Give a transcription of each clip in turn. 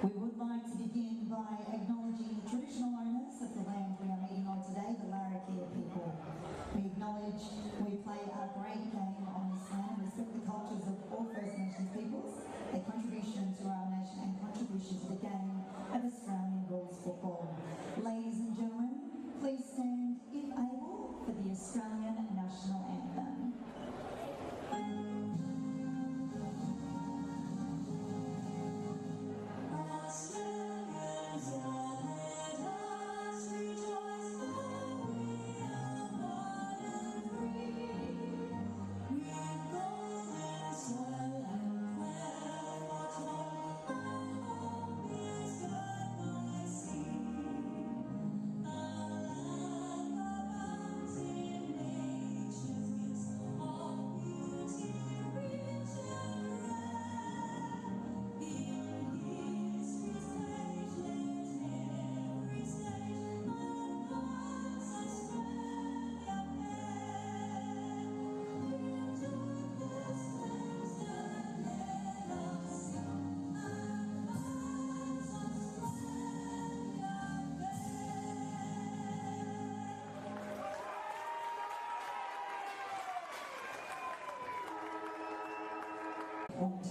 We would like to begin by acknowledging the traditional owners of the land we are meeting on today, the Waratah people. We acknowledge we play a great game on this land and respect the cultures of all First Nations peoples, their contribution to our nation and contribution to the game of Australian rules football. Ladies and gentlemen, please stand, if able, for the Australian National Anthem.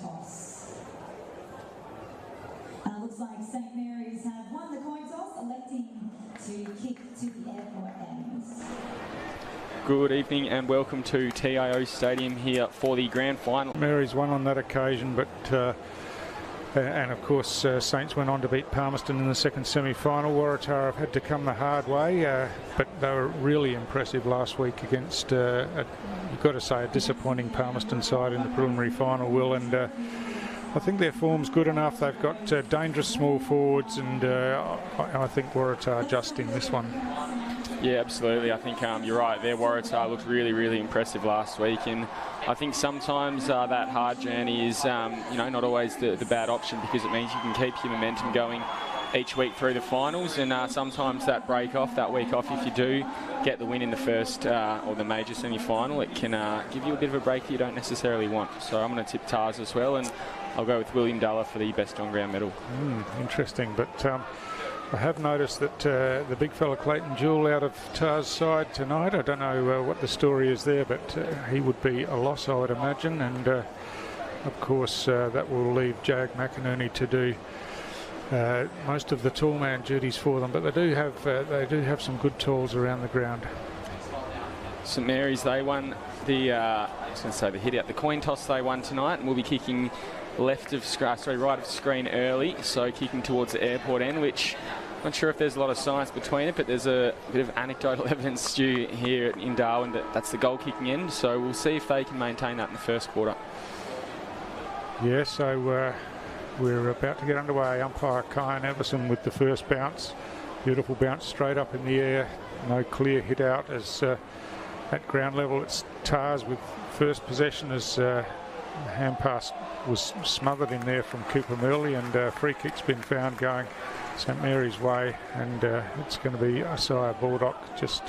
Toss. Looks like St Mary's have won the coin toss, electing to kick to the airport ends. Good evening and welcome to TIO Stadium here for the grand final. Mary's won on that occasion, but and of course Saints went on to beat Palmerston in the second semi-final. Waratah have had to come the hard way, but they were really impressive last week against, you've got to say, a disappointing Palmerston side in the preliminary final, Will, and I think their form's good enough. They've got dangerous small forwards, and I think Waratah just in this one. Yeah, absolutely. I think you're right. Their Waratah looked really, really impressive last week, and I think sometimes that hard journey is, not always the bad option, because it means you can keep your momentum going each week through the finals, and sometimes that that week off, if you do get the win in the first or the major semi-final, it can give you a bit of a break you don't necessarily want. So I'm going to tip Tars as well, and I'll go with William Duller for the best on-ground medal. Interesting, but I have noticed that the big fella Clayton Jewell out of Tars' side tonight, I don't know what the story is there, but he would be a loss, I would imagine, and of course that will leave Jag McInerney to do most of the tall man duties for them, but they do have some good tools around the ground. St Mary's, they won the the hit out, the coin toss they won tonight, and we'll be kicking right of screen early, so kicking towards the airport end, which I'm not sure if there's a lot of science between it, but there's a bit of anecdotal evidence, Stu, here in Darwin that's the goal kicking end, so we'll see if they can maintain that in the first quarter. Yeah, so we're about to get underway. Umpire Kyan Everson with the first bounce. Beautiful bounce straight up in the air. No clear hit out as at ground level it's Tars with first possession as hand pass was smothered in there from Cooper Murley, and free kick's been found going St Mary's way, and it's going to be Isaiah Baldock. Just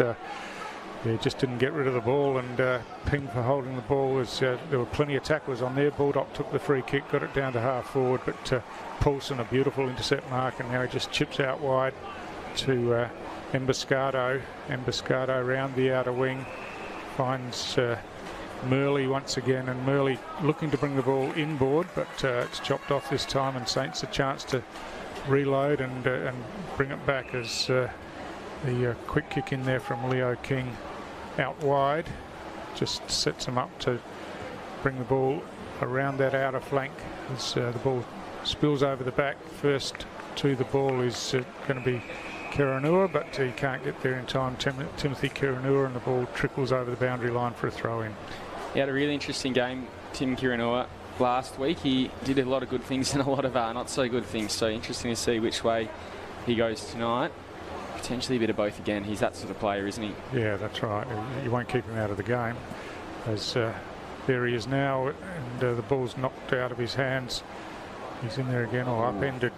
didn't get rid of the ball, and ping for holding the ball was there were plenty of tacklers on there. Baldock took the free kick, got it down to half forward, but Paulson a beautiful intercept mark, and now he just chips out wide to Emboscado. Emboscado round the outer wing, finds Murley once again, and Murley looking to bring the ball inboard, but it's chopped off this time, and Saints a chance to reload and bring it back as the quick kick in there from Leo King out wide just sets them up to bring the ball around that outer flank as the ball spills over the back. First to the ball is going to be Kiranua, but he can't get there in time. Timothy Kiranua, and the ball trickles over the boundary line for a throw-in. He had a really interesting game, Tim Kiranua, last week. He did a lot of good things and a lot of not so good things, so interesting to see which way he goes tonight. Potentially a bit of both again. He's that sort of player, isn't he? Yeah, that's right. You won't keep him out of the game, as there he is now, and the ball's knocked out of his hands. He's in there again, or upended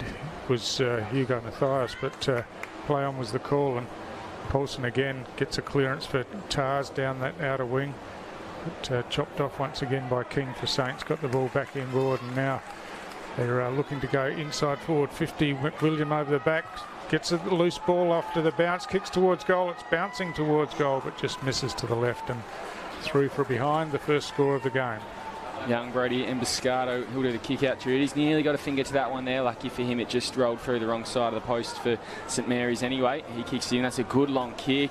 was Hugo Mathias, but play on was the call, and Paulson again gets a clearance for Tars down that outer wing, but chopped off once again by King for Saints. Got the ball back inboard, and now They're looking to go inside forward 50. McWilliam over the back, gets a loose ball off to the bounce, kicks towards goal. It's bouncing towards goal, but just misses to the left and through for behind, the first score of the game. Young Brody Emboscado, who'll do the kick out duties. Nearly got a finger to that one there. Lucky for him, it just rolled through the wrong side of the post for St Mary's anyway. He kicks it in. That's a good long kick.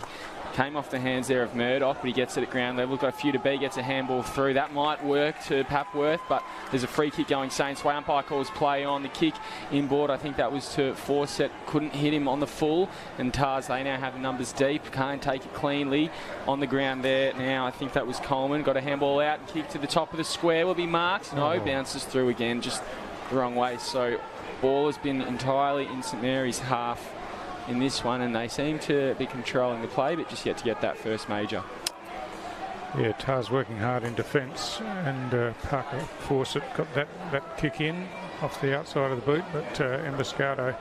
Came off the hands there of Murdoch, but he gets it at ground level. Got a few to be, gets a handball through. That might work to Papworth, but there's a free kick going Saints way. Umpire calls play on the kick inboard. I think that was to Fawcett. Couldn't hit him on the full. And Tars, they now have the numbers deep. Can't take it cleanly on the ground there. Now I think that was Coleman. Got a handball out and kick to the top of the square. Will be marked. No, bounces through again, just the wrong way. So ball has been entirely in St Mary's half in this one, and they seem to be controlling the play, but just yet to get that first major. Yeah, Tars working hard in defence, and Parker Fawcett got that kick in off the outside of the boot, but Emboscado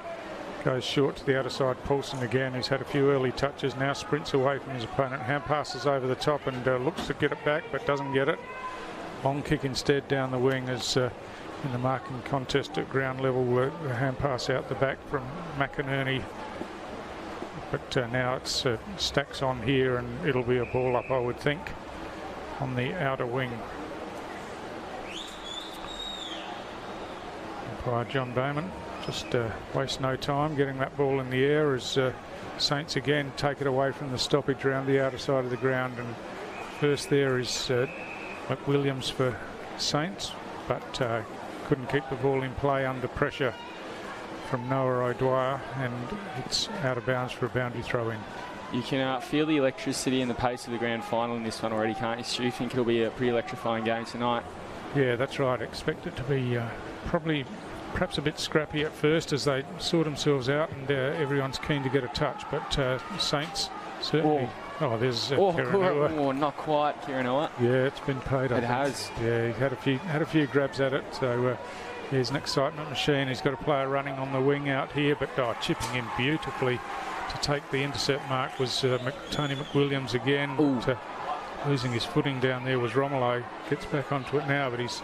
goes short to the outer side. Paulson again, who's had a few early touches, now sprints away from his opponent. Hand passes over the top and looks to get it back, but doesn't get it. Long kick instead down the wing as in the marking contest at ground level, the hand pass out the back from McInerney. But now it's stacks on here, and it'll be a ball up, I would think, on the outer wing. Umpire John Bowman just waste no time getting that ball in the air as Saints again take it away from the stoppage around the outer side of the ground. And first there is McWilliams for Saints, but couldn't keep the ball in play under pressure from Noah O'Dwyer, and it's out of bounds for a boundary throw in. You can feel the electricity and the pace of the grand final in this one already, can't you, Stu? You think it'll be a pretty electrifying game tonight? Yeah, that's right. Expect it to be perhaps a bit scrappy at first as they sort themselves out, and everyone's keen to get a touch, but Saints certainly... Oh, there's Kiranua. Not quite, Kiranua. Yeah, it's been paid up. It has. Yeah, he had a few grabs at it, so... Here's an excitement machine. He's got a player running on the wing out here, but chipping in beautifully to take the intercept mark was Tony McWilliams again. Losing his footing down there was Romolo. Gets back onto it now, but he's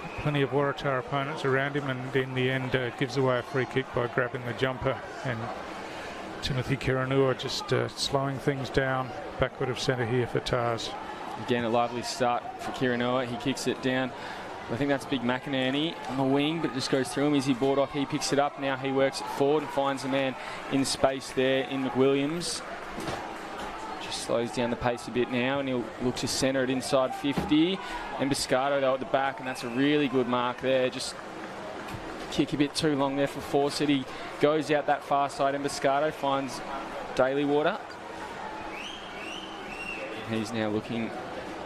got plenty of Waratah opponents around him, and in the end gives away a free kick by grabbing the jumper. And Timothy Kiranua just slowing things down. Backward of centre here for Tars. Again, a lively start for Kiranua. He kicks it down. I think that's Big McInerney on the wing, but it just goes through him. Izzy Bordock, he picks it up. Now he works it forward and finds a man in space there in McWilliams. Just slows down the pace a bit now, and he'll look to centre it inside 50. Emboscado though at the back, and that's a really good mark there. Just kick a bit too long there for Fawcett. He goes out that far side. Emboscado finds Daly Water. He's now looking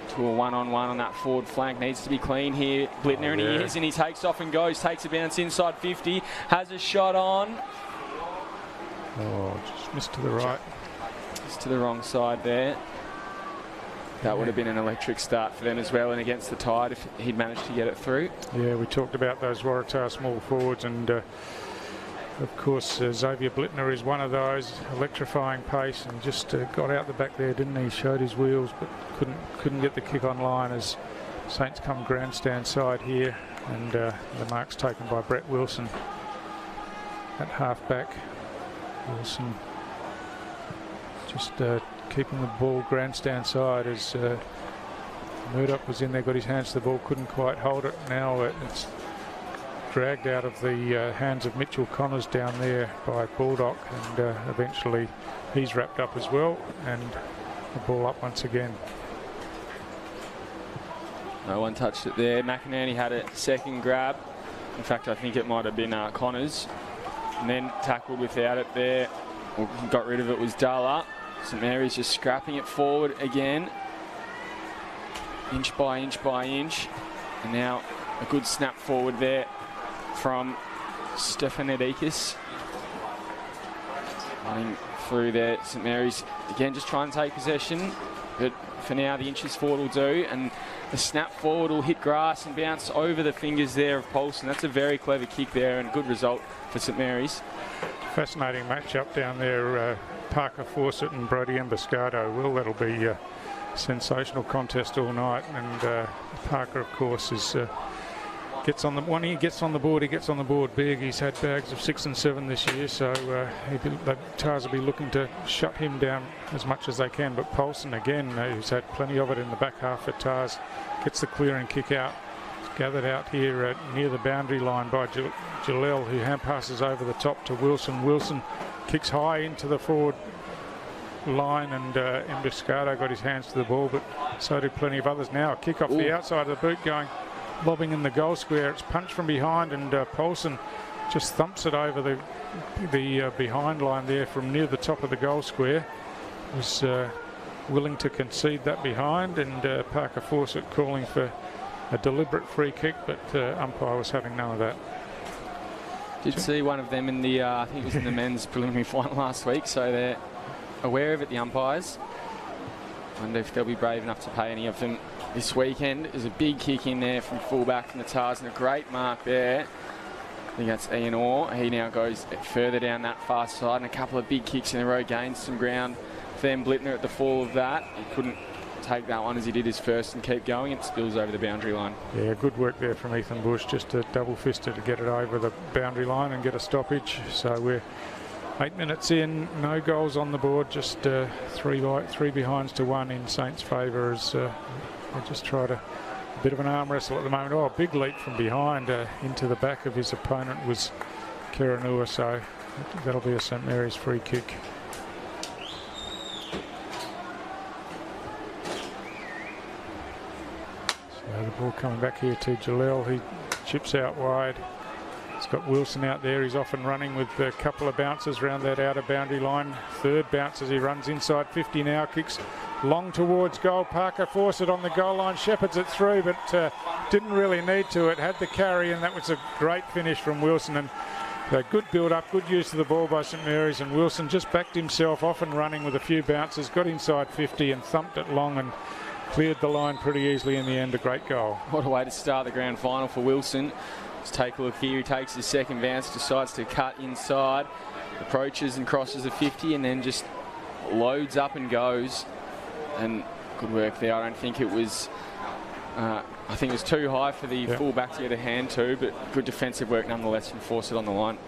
to a one-on-one on that forward flank. Needs to be clean here. Blittner, and he is, and he takes off and goes. Takes a bounce inside 50. Has a shot on. Just missed to the right. Just to the wrong side there. That would have been an electric start for them as well, and against the Tide if he'd managed to get it through. Yeah, we talked about those Waratah small forwards, and of course Xavier Blittner is one of those. Electrifying pace, and just got out the back there, didn't he? Showed his wheels, but couldn't get the kick on line as Saints come grandstand side here, and the mark's taken by Brett Wilson at half back. Wilson just keeping the ball grandstand side as Murdoch was in there, got his hands to the ball, couldn't quite hold it. Now it's dragged out of the hands of Mitchell Connors down there by Baldock, and eventually he's wrapped up as well, and the ball up once again. No one touched it there. McInerney had a second grab. In fact, I think it might have been Connors, and then tackled without it there. Or got rid of it was Dalla. St Mary's just scrapping it forward again, inch by inch by inch, and now a good snap forward there from Stefanidakis. Running through there, St Mary's again just trying to take possession, but for now the inches forward will do, and the snap forward will hit grass and bounce over the fingers there of Paulson. That's a very clever kick there, and a good result for St Mary's. Fascinating match-up down there, Parker Fawcett and Brody Emboscado. Well, that'll be a sensational contest all night, and Parker, of course, is gets on the when he gets on the board, he gets on the board big. He's had bags of 6 and 7 this year, so the Tars will be looking to shut him down as much as they can. But Paulson again, who's had plenty of it in the back half for Tars, gets the clearing kick out. It's gathered out here near the boundary line by Jalel, who hand passes over the top to Wilson. Wilson kicks high into the forward line, and Embiscado got his hands to the ball, but so did plenty of others. Now a kick off the outside of the boot, going lobbing in the goal square. It's punched from behind, and Paulson just thumps it over the behind line there from near the top of the goal square. Was willing to concede that behind, and Parker Fawcett calling for a deliberate free kick, but umpire was having none of that. Did see one of them in the, I think it was in the men's preliminary final last week, so they're aware of it, the umpires. Wonder if they'll be brave enough to pay any of them this weekend. There's a big kick in there from fullback from the Tars, and a great mark there. I think that's Ian Orr. He now goes further down that far side, and a couple of big kicks in a row, gains some ground. Then Blittner at the fall of that. He couldn't take that one as he did his first and keep going. It spills over the boundary line. Yeah, good work there from Ethan Bush, just to double fist it to get it over the boundary line and get a stoppage. So we're 8 minutes in, no goals on the board, just three behinds to 1 in Saints' favour as they just tried a bit of an arm wrestle at the moment. Oh, a big leap from behind into the back of his opponent was Keranua, so that'll be a St Mary's free kick. So the ball coming back here to Jalel. He chips out wide. He's got Wilson out there. He's off and running with a couple of bounces around that outer boundary line. Third bounce as he runs inside 50 now. Kicks long towards goal. Parker Fawcett on the goal line. Shepherds it through, but didn't really need to. It had the carry, and that was a great finish from Wilson. And a good build-up, good use of the ball by St Mary's. And Wilson just backed himself off and running with a few bounces. Got inside 50 and thumped it long and cleared the line pretty easily in the end. A great goal. What a way to start the grand final for Wilson. Let's take a look here. He takes his second bounce, decides to cut inside, approaches and crosses the 50, and then just loads up and goes. And good work there. I don't think it was, I think it was too high for the full-back to get a hand to, but good defensive work nonetheless from Fawcett on the line.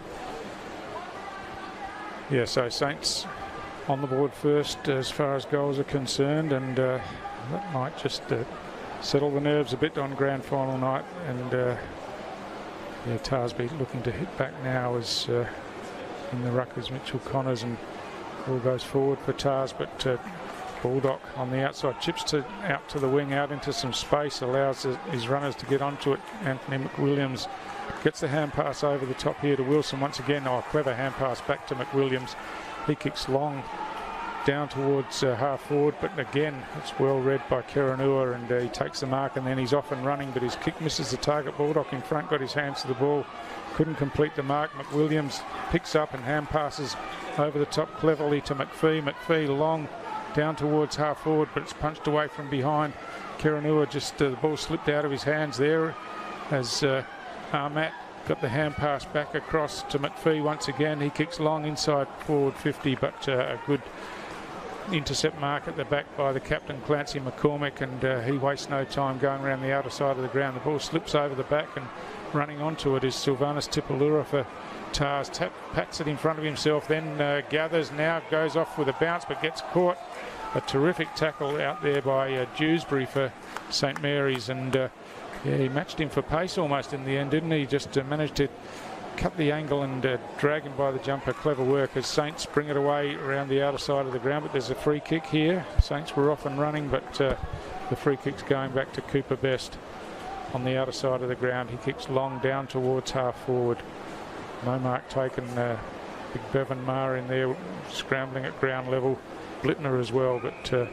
Yeah, so Saints on the board first as far as goals are concerned, and that might just settle the nerves a bit on grand final night. And yeah, Tarsby looking to hit back now as in the ruck is Mitchell Connors, and ball goes forward for Tars, but Baldock on the outside chips out to the wing, out into some space, allows his runners to get onto it. Anthony McWilliams gets the hand pass over the top here to Wilson once again. Oh, clever hand pass back to McWilliams. He kicks long down towards half forward, but again it's well read by Keranua, and he takes the mark, and then he's off and running, but his kick misses the target. Baldock in front got his hands to the ball, couldn't complete the mark. McWilliams picks up and hand passes over the top cleverly to McPhee. McPhee long down towards half forward, but it's punched away from behind. Keranua just the ball slipped out of his hands there as Armat got the hand pass back across to McPhee once again. He kicks long inside forward 50, but a good intercept mark at the back by the captain Clancy McCormick, and he wastes no time going around the outer side of the ground. The ball slips over the back, and running onto it is Sylvanus Tipalura for Tars. Pats it in front of himself, then gathers, now goes off with a bounce but gets caught. A terrific tackle out there by Dewsbury for St Mary's, and yeah, he matched him for pace almost in the end, didn't he? Just managed to cut the angle and drag him by the jumper. Clever work as Saints bring it away around the outer side of the ground, but there's a free kick here. Saints were off and running, but the free kick's going back to Cooper Best on the outer side of the ground. He kicks long down towards half forward. No mark taken. Big Bevan Maher in there scrambling at ground level. Blittner as well, but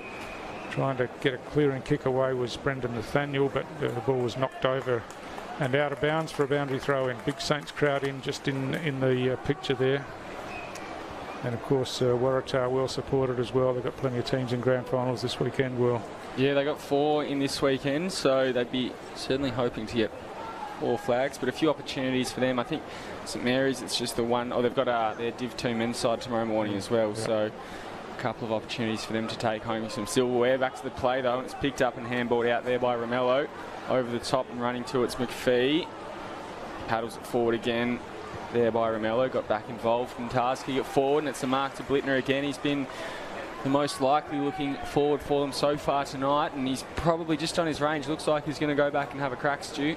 trying to get a clearing kick away was Brendan Nathaniel, but the ball was knocked over and out of bounds for a boundary throw in. Big Saints crowd in just in the picture there. And of course Waratah well supported as well. They've got plenty of teams in grand finals this weekend. Well, yeah, they got 4 in this weekend, so they'd be certainly hoping to get 4 flags, but a few opportunities for them. I think St Mary's, it's just the one. Oh, they've got their Div 2 men's side tomorrow morning as well, so a couple of opportunities for them to take home some silverware. Back to the play though, and it's picked up and handballed out there by Romello. Over the top and running to it's McPhee. paddles it forward again. There by Romello, got back involved from Tars, kick it forward, and it's a mark to Blittner again. He's been the most likely looking forward for them so far tonight, and he's probably just on his range. Looks like he's going to go back and have a crack, Stu.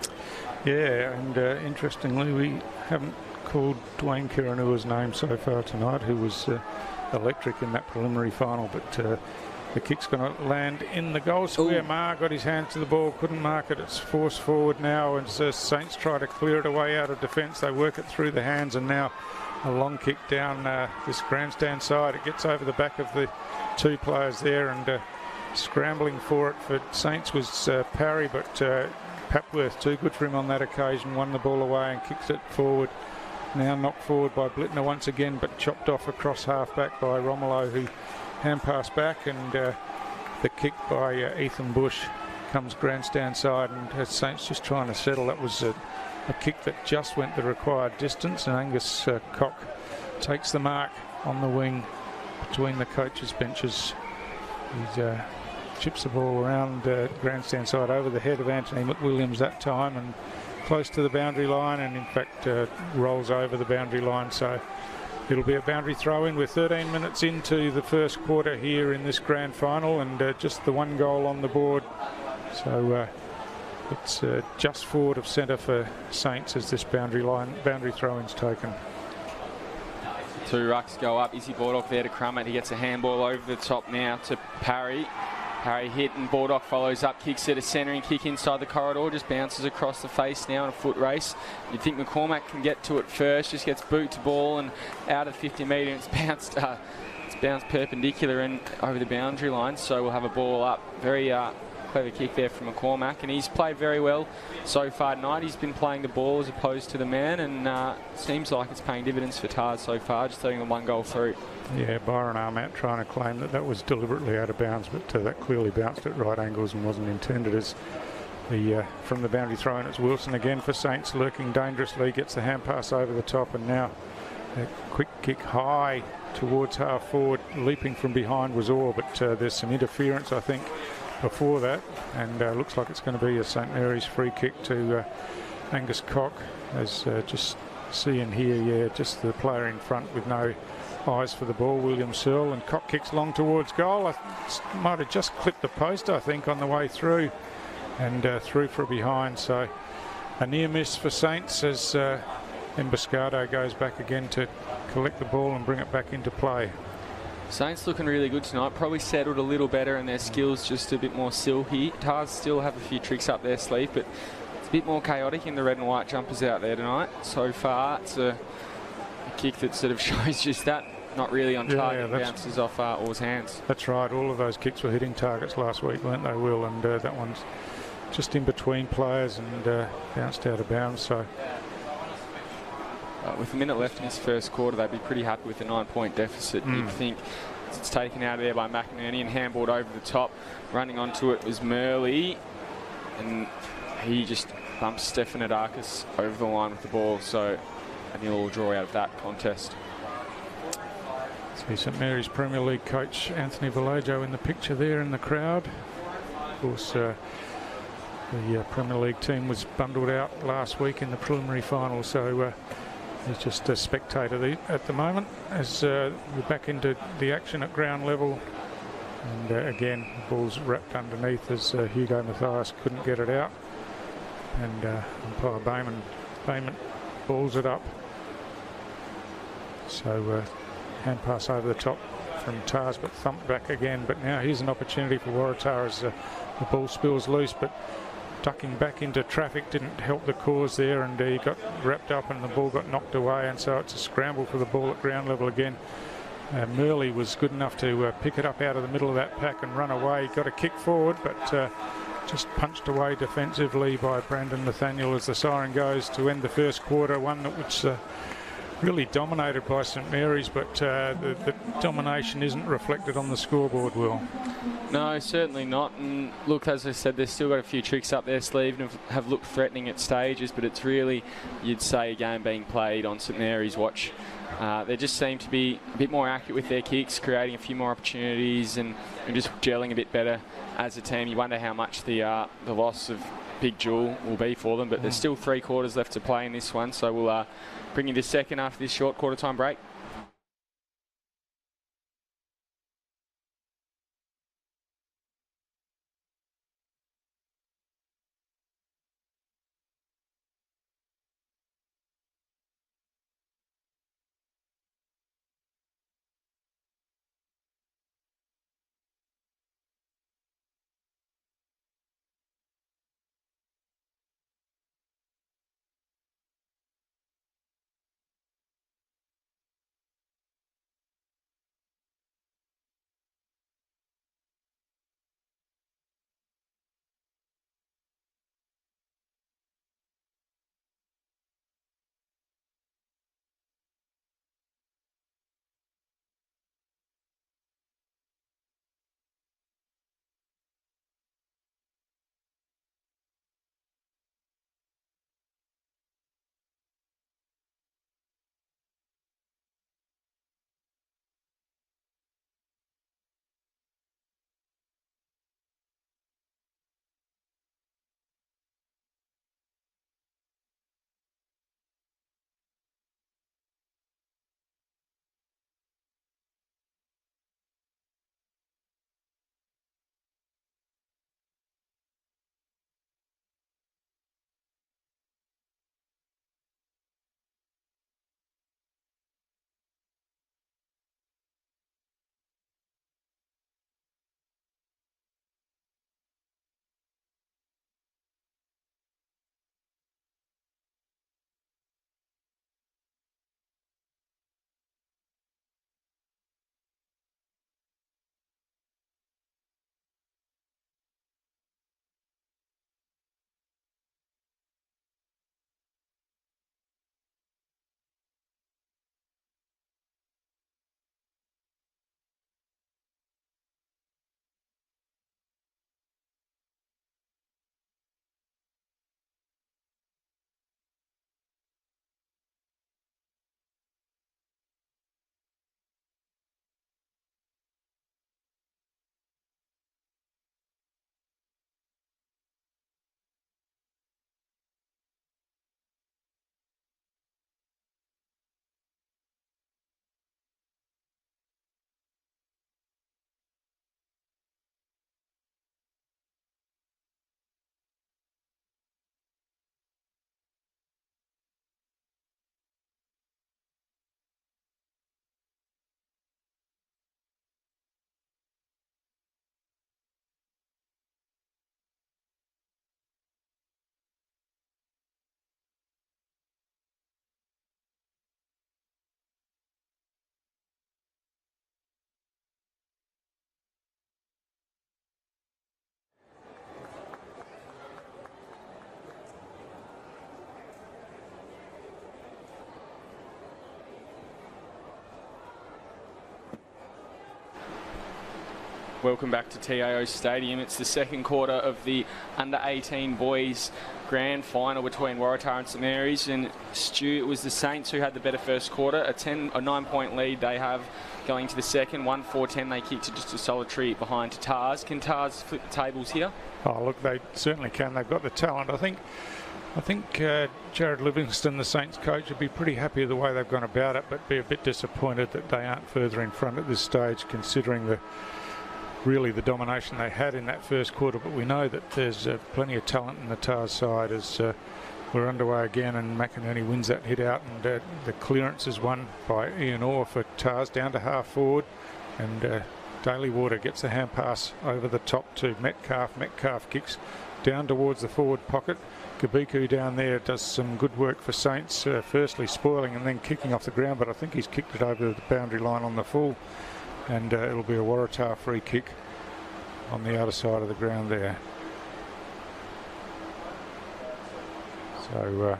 Yeah, and interestingly, we haven't called Dwayne Kiranua's name so far tonight, who was electric in that preliminary final, but the kick's going to land in the goal square. Ooh. Ma got his hands to the ball, couldn't mark it. It's forced forward now, and Saints try to clear it away out of defence. They work it through the hands, and now a long kick down this grandstand side. It gets over the back of the two players there, and scrambling for it for Saints was Parry, but Papworth, too good for him on that occasion, won the ball away and kicks it forward. Now knocked forward by Blittner once again, but chopped off across half-back by Romello, who hand-passed back, and the kick by Ethan Bush comes grandstand side, and Saints just trying to settle. That was a kick that just went the required distance, and Angus Cock takes the mark on the wing between the coaches' benches. He chips the ball around grandstand side over the head of Anthony McWilliams that time, and close to the boundary line, and in fact rolls over the boundary line. So it'll be a boundary throw in. We're 13 minutes into the first quarter here in this grand final, and just the one goal on the board. So it's just forward of centre for Saints as this boundary throw-in's taken. Two rucks go up. Izzy Bordock there to crumb it. He gets a handball over the top now to Parry. Parry hit, and Bordock follows up, kicks it, a centering kick inside the corridor, just bounces across the face now in a foot race. You'd think McCormack can get to it first, just gets boot to ball and out of 50 metre, and it's bounced perpendicular and over the boundary line, so we'll have a ball up. Very clever kick there from McCormack, and he's played very well so far tonight. He's been playing the ball as opposed to the man, and seems like it's paying dividends for Tars so far, just letting them one goal through. Yeah, Byron Armat trying to claim that was deliberately out of bounds, but that clearly bounced at right angles and wasn't intended as from the boundary throw in. It's Wilson again for Saints, lurking dangerously, gets the hand pass over the top, and now a quick kick high towards half forward, leaping from behind was Orr, but there's some interference, I think, before that, and looks like it's going to be a St Mary's free kick to Angus Cock, as just see and hear, yeah, just the player in front with no eyes for the ball, William Searle, and Cock kicks long towards goal. Might have just clipped the post, I think, on the way through, and through for a behind. So a near miss for Saints as Emboscado goes back again to collect the ball and bring it back into play. Saints looking really good tonight, probably settled a little better, and their skills just a bit more silky. Tars still have a few tricks up their sleeve, but it's a bit more chaotic in the red and white jumpers out there tonight. So far, it's a kick that sort of shows just that, not really on target, bounces off Orr's hands. That's right, all of those kicks were hitting targets last week, weren't they, Will? And that one's just in between players and bounced out of bounds. So with a minute left in this first quarter, they'd be pretty happy with a 9-point deficit. You'd think it's taken out of there by McInerney and handballed over the top. Running onto it was Murley, and he just bumps Stefan Adakis over the line with the ball. So a nil draw out of that contest. See St Mary's Premier League coach Anthony Vallejo in the picture there in the crowd. Of course, the Premier League team was bundled out last week in the preliminary final, so he's just a spectator at the moment as we're back into the action at ground level. And again, the ball's wrapped underneath as Hugo Mathias couldn't get it out. And umpire Bayman balls it up. So hand pass over the top from Tars, but thumped back again. But now here's an opportunity for Waratah as the ball spills loose, but ducking back into traffic didn't help the cause there, and he got wrapped up and the ball got knocked away, and so it's a scramble for the ball at ground level again. Murley was good enough to pick it up out of the middle of that pack and run away. Got a kick forward, but just punched away defensively by Brandon Nathaniel as the siren goes to end the first quarter, one that was really dominated by St Mary's, but the domination isn't reflected on the scoreboard, Will. No, certainly not. And look, as I said, they've still got a few tricks up their sleeve and have looked threatening at stages, but it's really, you'd say, a game being played on St Mary's watch. They just seem to be a bit more accurate with their kicks, creating a few more opportunities and just gelling a bit better as a team. You wonder how much the loss of big duel will be for them. But there's still 3 quarters left to play in this one, so we'll bring you the second after this short quarter time break. Welcome back to TIO Stadium. It's the second quarter of the under-18 boys grand final between Waratah and St Mary's. And Stu, it was the Saints who had the better first quarter. A 9-point lead they have going to the second. 1-4-10 they kicked to just a solitary behind to Tars. Can Tars flip the tables here? Oh, look, they certainly can. They've got the talent. I think Jared Livingston, the Saints coach, would be pretty happy with the way they've gone about it, but be a bit disappointed that they aren't further in front at this stage, considering the domination they had in that first quarter. But we know that there's plenty of talent in the Tars side as we're underway again, and McInerney wins that hit out, and the clearance is won by Ian Orr for Tars down to half forward, and Daly Water gets the hand pass over the top to Metcalf. Metcalf kicks down towards the forward pocket. Gabiku down there does some good work for Saints, firstly spoiling and then kicking off the ground, but I think he's kicked it over the boundary line on the full, and it'll be a Waratah free kick on the outer side of the ground there. So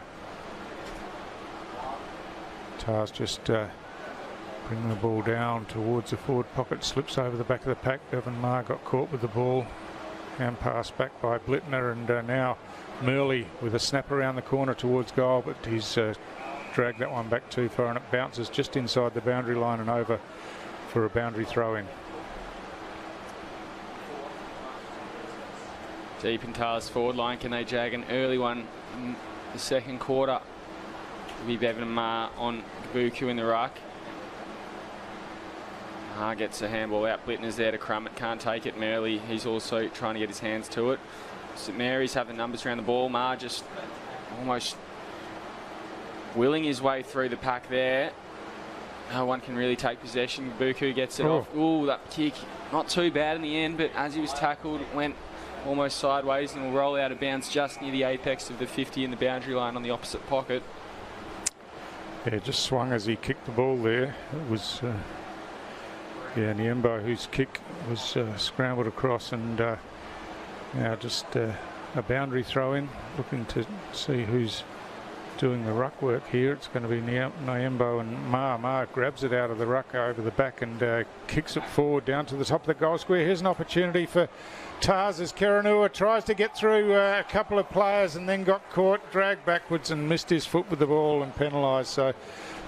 Tars just bringing the ball down towards the forward pocket, slips over the back of the pack. Bevan Marr got caught with the ball, hand pass back by Blittner, and now Murley with a snap around the corner towards goal, but he's dragged that one back too far, and it bounces just inside the boundary line and over for a boundary throw in. Deep in Taylor's forward line. Can they jag an early one in the second quarter? It'll be Bevan and Ma on Gabuku in the ruck. Ma gets a handball out. Blittner's there to crumb it. Can't take it. Merrily, he's also trying to get his hands to it. St Mary's have the numbers around the ball. Ma just almost willing his way through the pack there. No one can really take possession. Gabuku gets it off. Ooh, that kick. Not too bad in the end, but as he was tackled, it went almost sideways and will roll out of bounds just near the apex of the 50 in the boundary line on the opposite pocket. Yeah, just swung as he kicked the ball there. It was, Niembo, whose kick was scrambled across, and now just a boundary throw in. Looking to see who's doing the ruck work here. It's going to be Niembo and Ma. Ma grabs it out of the ruck over the back and kicks it forward down to the top of the goal square. Here's an opportunity for Tars as Karanua tries to get through a couple of players and then got caught, dragged backwards and missed his foot with the ball and penalised. So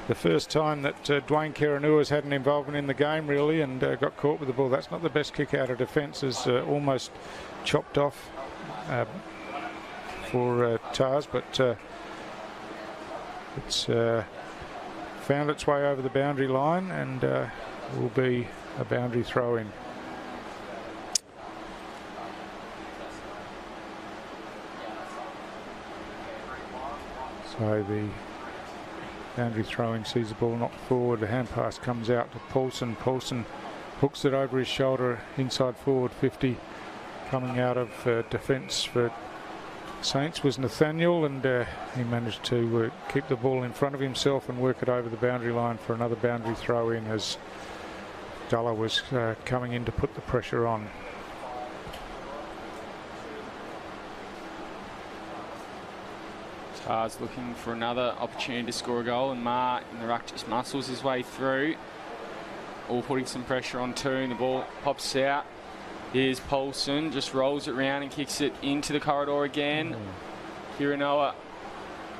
the first time that Dwayne Karanua's had an involvement in the game really, and got caught with the ball. That's not the best kick out of defence, is almost chopped off for Tars, but it's found its way over the boundary line and will be a boundary throw in. So the boundary throwing sees the ball knocked forward. The hand pass comes out to Paulson. Paulson hooks it over his shoulder inside forward 50. Coming out of defence for Saints was Nathaniel, and he managed to keep the ball in front of himself and work it over the boundary line for another boundary throw in as Dulla was coming in to put the pressure on. Tars looking for another opportunity to score a goal, and Ma in the ruck just muscles his way through. All putting some pressure on two, and the ball pops out. Here's Paulson, just rolls it round and kicks it into the corridor again. Kirinoa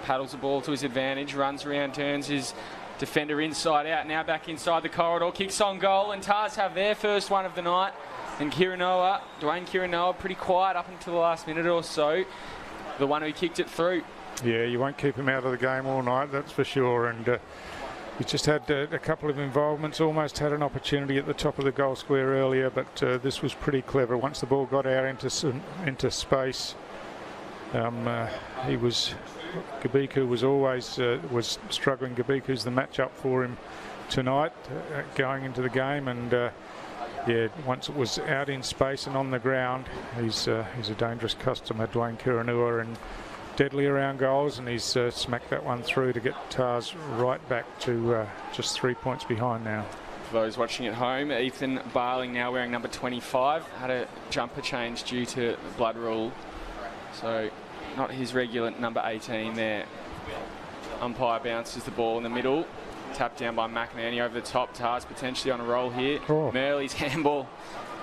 paddles the ball to his advantage, runs around, turns his defender inside out, now back inside the corridor, kicks on goal, and Tars have their first one of the night. And Dwayne Kirinoa, pretty quiet up until the last minute or so, the one who kicked it through. Yeah, you won't keep him out of the game all night, that's for sure. And he just had a couple of involvements, almost had an opportunity at the top of the goal square earlier, but this was pretty clever. Once the ball got out into space, Gabiku was always was struggling. Gabiku's the matchup for him tonight, going into the game, and yeah, once it was out in space and on the ground, he's a dangerous customer, Dwayne Kiranua, and deadly around goals, and he's smacked that one through to get Tars right back to just 3 points behind now. For those watching at home, Ethan Barling now wearing number 25, had a jumper change due to the blood rule, so not his regular number 18 there. Umpire bounces the ball in the middle, tapped down by McInerney over the top. Tars potentially on a roll here. Merrill's handball,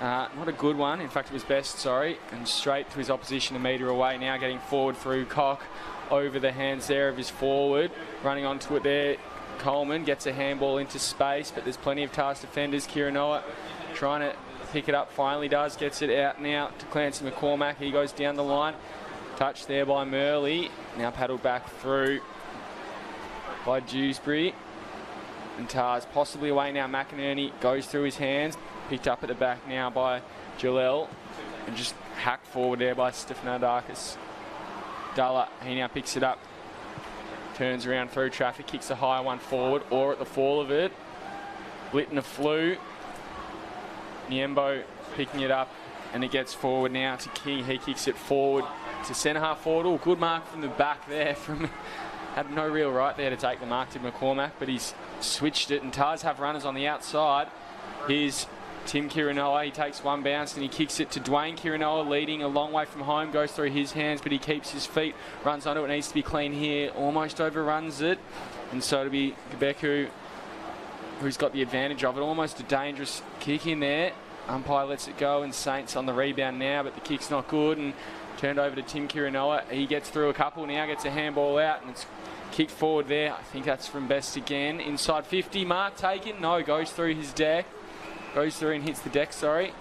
not a good one, in fact it was best, sorry, and straight to his opposition a metre away. Now getting forward through Cock, over the hands there of his forward, running onto it there. Coleman gets a handball into space, but there's plenty of Tars defenders. Kirinoa trying to pick it up, finally does, gets it out now to Clancy McCormack. He goes down the line, touched there by Murley, now paddled back through by Dewsbury. And Tars possibly away now. McInerney goes through his hands, picked up at the back now by Jalel, and just hacked forward there by Stefanodakis. Dulla, he now picks it up, turns around through traffic, kicks a high one forward, or at the fall of it. Blittner flew. Niembo picking it up, and it gets forward now to King. He kicks it forward to centre half forward. Oh, good mark from the back there. Had no real right there to take the mark to McCormack, but he's switched it, and Tars have runners on the outside. Here's Tim Kirinoa, he takes one bounce and he kicks it to Dwayne Kirinoa, leading a long way from home, goes through his hands, but he keeps his feet, runs onto it, needs to be clean here, almost overruns it, and so to be Gabeku, who's got the advantage of it. Almost a dangerous kick in there. Umpire lets it go, and Saints on the rebound now, but the kick's not good, and turned over to Tim Kirinoa. He gets through a couple, now gets a handball out, and it's kicked forward there. I think that's from Best again. Inside 50, mark taken. No, goes through his deck. Goes through and hits the deck, sorry.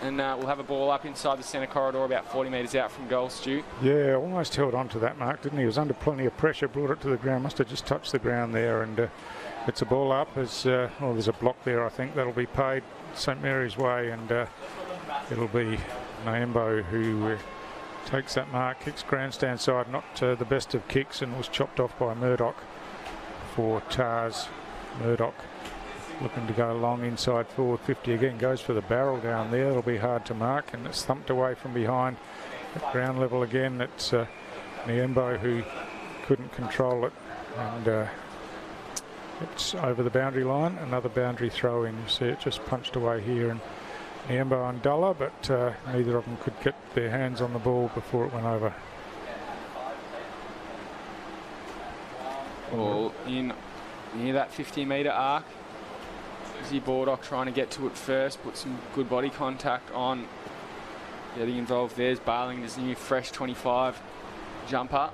and we'll have a ball up inside the centre corridor about 40 metres out from goal, Stu. Yeah, almost held on to that mark, didn't he? He was under plenty of pressure, brought it to the ground, must have just touched the ground there, and it's a ball up as, well, there's a block there, I think, that'll be paid St Mary's way, and it'll be Nyembo who takes that mark, kicks grandstand side, not the best of kicks, and was chopped off by Murdoch for Tars. Murdoch looking to go long inside forward 50 again, goes for the barrel down there. It'll be hard to mark, and it's thumped away from behind at ground level again. It's Nyembo who couldn't control it, and it's over the boundary line. Another boundary throw in. You see it just punched away here, and Nyembo and Dulla, but neither of them could get their hands on the ball before it went over. Ball in near that 50-metre arc. Izzy Bordock trying to get to it first, put some good body contact on. Getting involved there's Barling, his new fresh 25 jumper.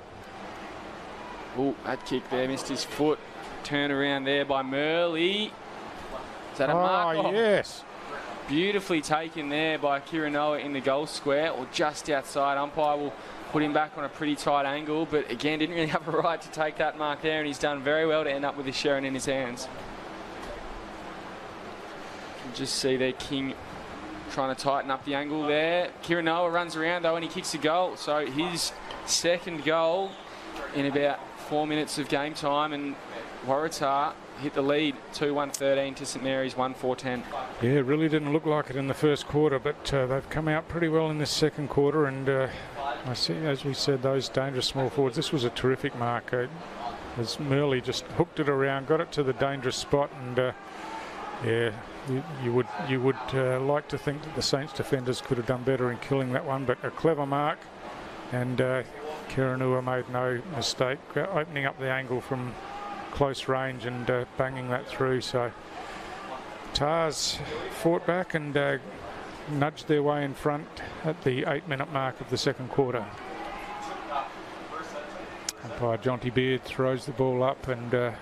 Oh, that kick there, missed his foot. Turn around there by Murley. Is that a mark? Oh, yes. Beautifully taken there by Kirinoa in the goal square, or just outside. Umpire will put him back on a pretty tight angle, but again, didn't really have a right to take that mark there, and he's done very well to end up with his Sherrin in his hands. You can just see there King trying to tighten up the angle there. Kirinoa runs around though, and he kicks a goal. So his second goal in about 4 minutes of game time, and Waratah hit the lead 2-1-13 to St Mary's 1-4-10. Yeah, it really didn't look like it in the first quarter, but they've come out pretty well in this second quarter, and I see, as we said, those dangerous small forwards. This was a terrific mark as Murley just hooked it around, got it to the dangerous spot, and yeah, you would like to think that the Saints defenders could have done better in killing that one, but a clever mark, and Kirinoa made no mistake opening up the angle from close range and banging that through. So Tars fought back and nudged their way in front at the 8-minute mark of the second quarter. Umpire Jonty Beard throws the ball up, and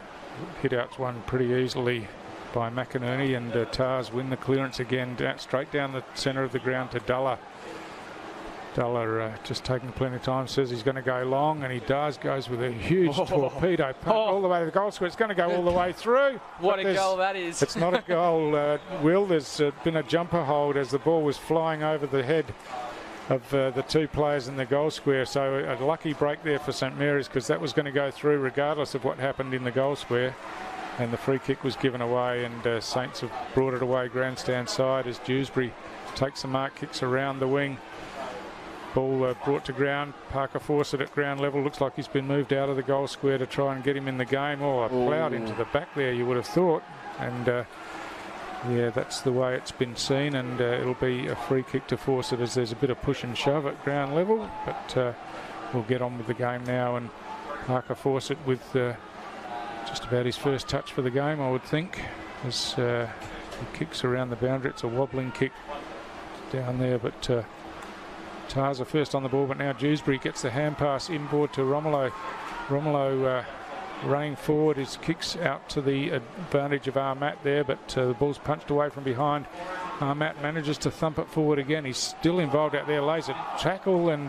hit outs one pretty easily by McInerney, and Tars win the clearance again, straight down the centre of the ground to Dulla. Dulla just taking plenty of time, says he's going to go long, and he does, goes with a huge torpedo punt all the way to the goal square. It's going to go all the way through. What a goal that is. It's not a goal, Will. There's been a jumper hold as the ball was flying over the head of the two players in the goal square. So a lucky break there for St Mary's, because that was going to go through regardless of what happened in the goal square. And the free kick was given away, and Saints have brought it away grandstand side as Dewsbury takes the mark, kicks around the wing. Ball brought to ground. Parker Fawcett at ground level. Looks like he's been moved out of the goal square to try and get him in the game. Oh, ploughed into the back there, you would have thought. And yeah, that's the way it's been seen, and it'll be a free kick to Fawcett as there's a bit of push and shove at ground level. But we'll get on with the game now, and Parker Fawcett with just about his first touch for the game, I would think, as he kicks around the boundary. It's a wobbling kick down there, but Tars are first on the ball, but now Dewsbury gets the hand pass inboard to Romolo. Romolo running forward, his kicks out to the advantage of Armat there, but the ball's punched away from behind. Armat manages to thump it forward again. He's still involved out there, lays a tackle and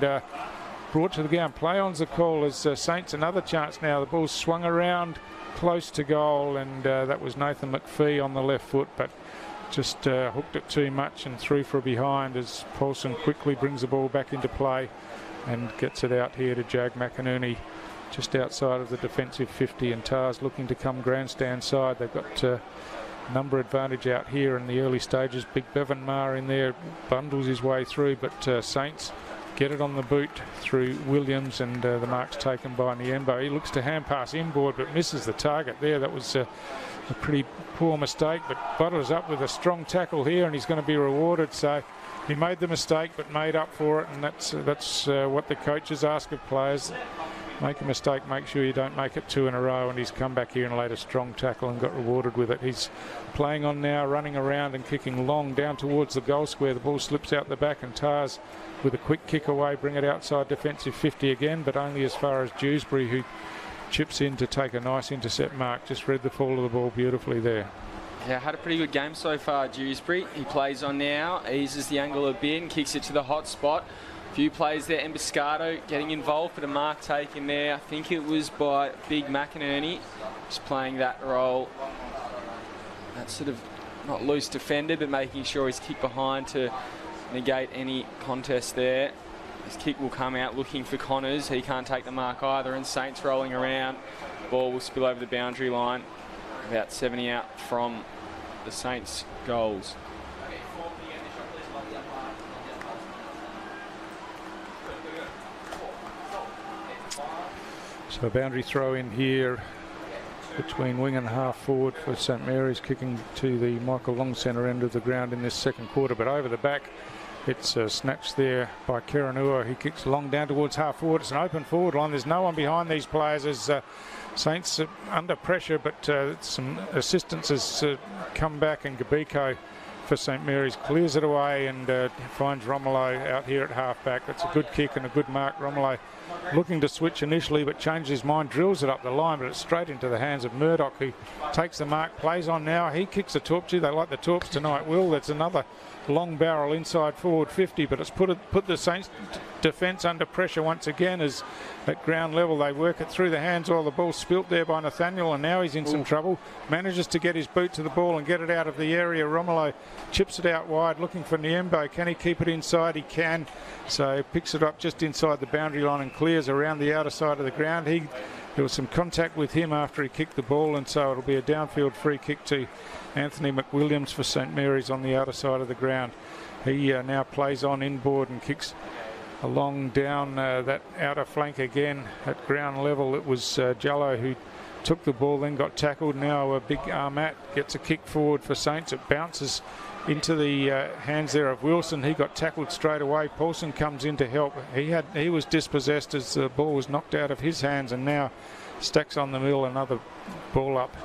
brought to the ground. Play on's the call as Saints another chance now. The ball's swung around close to goal, and that was Nathan McPhee on the left foot, but just hooked it too much and threw for a behind as Paulson quickly brings the ball back into play and gets it out here to Jag McInerney just outside of the defensive 50, and Tars looking to come grandstand side. They've got number advantage out here in the early stages. Big Bevan Ma in there bundles his way through, but Saints get it on the boot through Williams, and the mark's taken by Nyembo. He looks to hand pass inboard but misses the target there. That was a pretty poor mistake, but Butters up with a strong tackle here, and he's going to be rewarded. So he made the mistake but made up for it, and that's what the coaches ask of players. Make a mistake, make sure you don't make it two in a row, and he's come back here and laid a strong tackle and got rewarded with it. He's playing on now, running around and kicking long down towards the goal square. The ball slips out the back, and Tars with a quick kick away bring it outside defensive 50 again, but only as far as Dewsbury, who chips in to take a nice intercept mark. Just read the fall of the ball beautifully there. Yeah, had a pretty good game so far, Dewsbury. He plays on now, eases the angle a bit and kicks it to the hot spot. A few plays there, Emboscado getting involved, but a mark taken there. I think it was by Big McInerney, just playing that role. That sort of not loose defender, but making sure he's kicked behind to negate any contest there. His kick will come out looking for Connors. He can't take the mark either, and Saints rolling around. Ball will spill over the boundary line. About 70 out from the Saints' goals. So boundary throw in here between wing and half forward for St Mary's, kicking to the Michael Long centre end of the ground in this second quarter, but over the back it's snatched there by Keranua. He kicks long down towards half forward. It's an open forward line. There's no one behind these players as Saints under pressure, but some assistance has come back, and Gabiko for St Mary's clears it away and finds Romolo out here at half back. It's a good kick and a good mark. Romolo looking to switch initially, but changed his mind, drills it up the line, but it's straight into the hands of Murdoch, who takes the mark, plays on now. He kicks the torp. They like the torps tonight, Will. That's another long barrel inside forward 50, but it's put the Saints defence under pressure once again as at ground level they work it through the hands. The ball spilt there by Nathaniel, and now he's in some trouble. Manages to get his boot to the ball and get it out of the area. Romolo chips it out wide looking for Niembo. Can he keep it inside? He can. So picks it up just inside the boundary line and clears around the outer side of the ground. There was some contact with him after he kicked the ball, and so it'll be a downfield free kick to Anthony McWilliams for St Mary's on the outer side of the ground. He now plays on inboard and kicks along down that outer flank again at ground level. It was Jallo who took the ball, then got tackled. Now a big Armat gets a kick forward for Saints. It bounces into the hands there of Wilson. He got tackled straight away. Paulson comes in to help. He was dispossessed as the ball was knocked out of his hands, and now stacks on the middle. Another ball up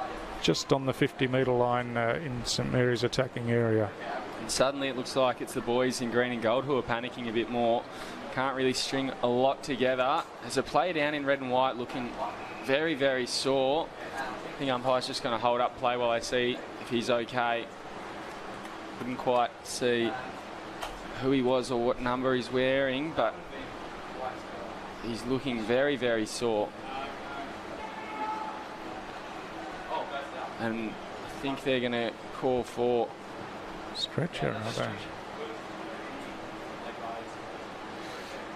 just on the 50-metre line in St Mary's attacking area. And suddenly it looks like it's the boys in green and gold who are panicking a bit more. Can't really string a lot together. There's a player down in red and white looking very, very sore. I think umpire's just going to hold up play while they see if he's okay. Couldn't quite see who he was or what number he's wearing, but he's looking very, very sore. And I think they're going to call for stretcher, are they?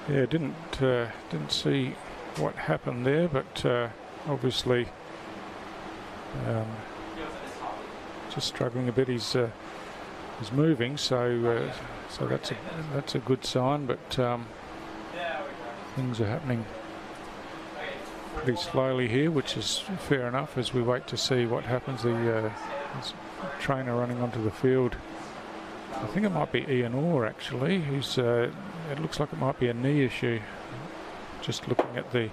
Yeah, didn't see what happened there, but obviously just struggling a bit. He's moving, so that's a good sign, but things are happening pretty slowly here, which is fair enough as we wait to see what happens. The trainer running onto the field, I think it might be Ian Orr actually, who's it looks like it might be a knee issue, just looking at the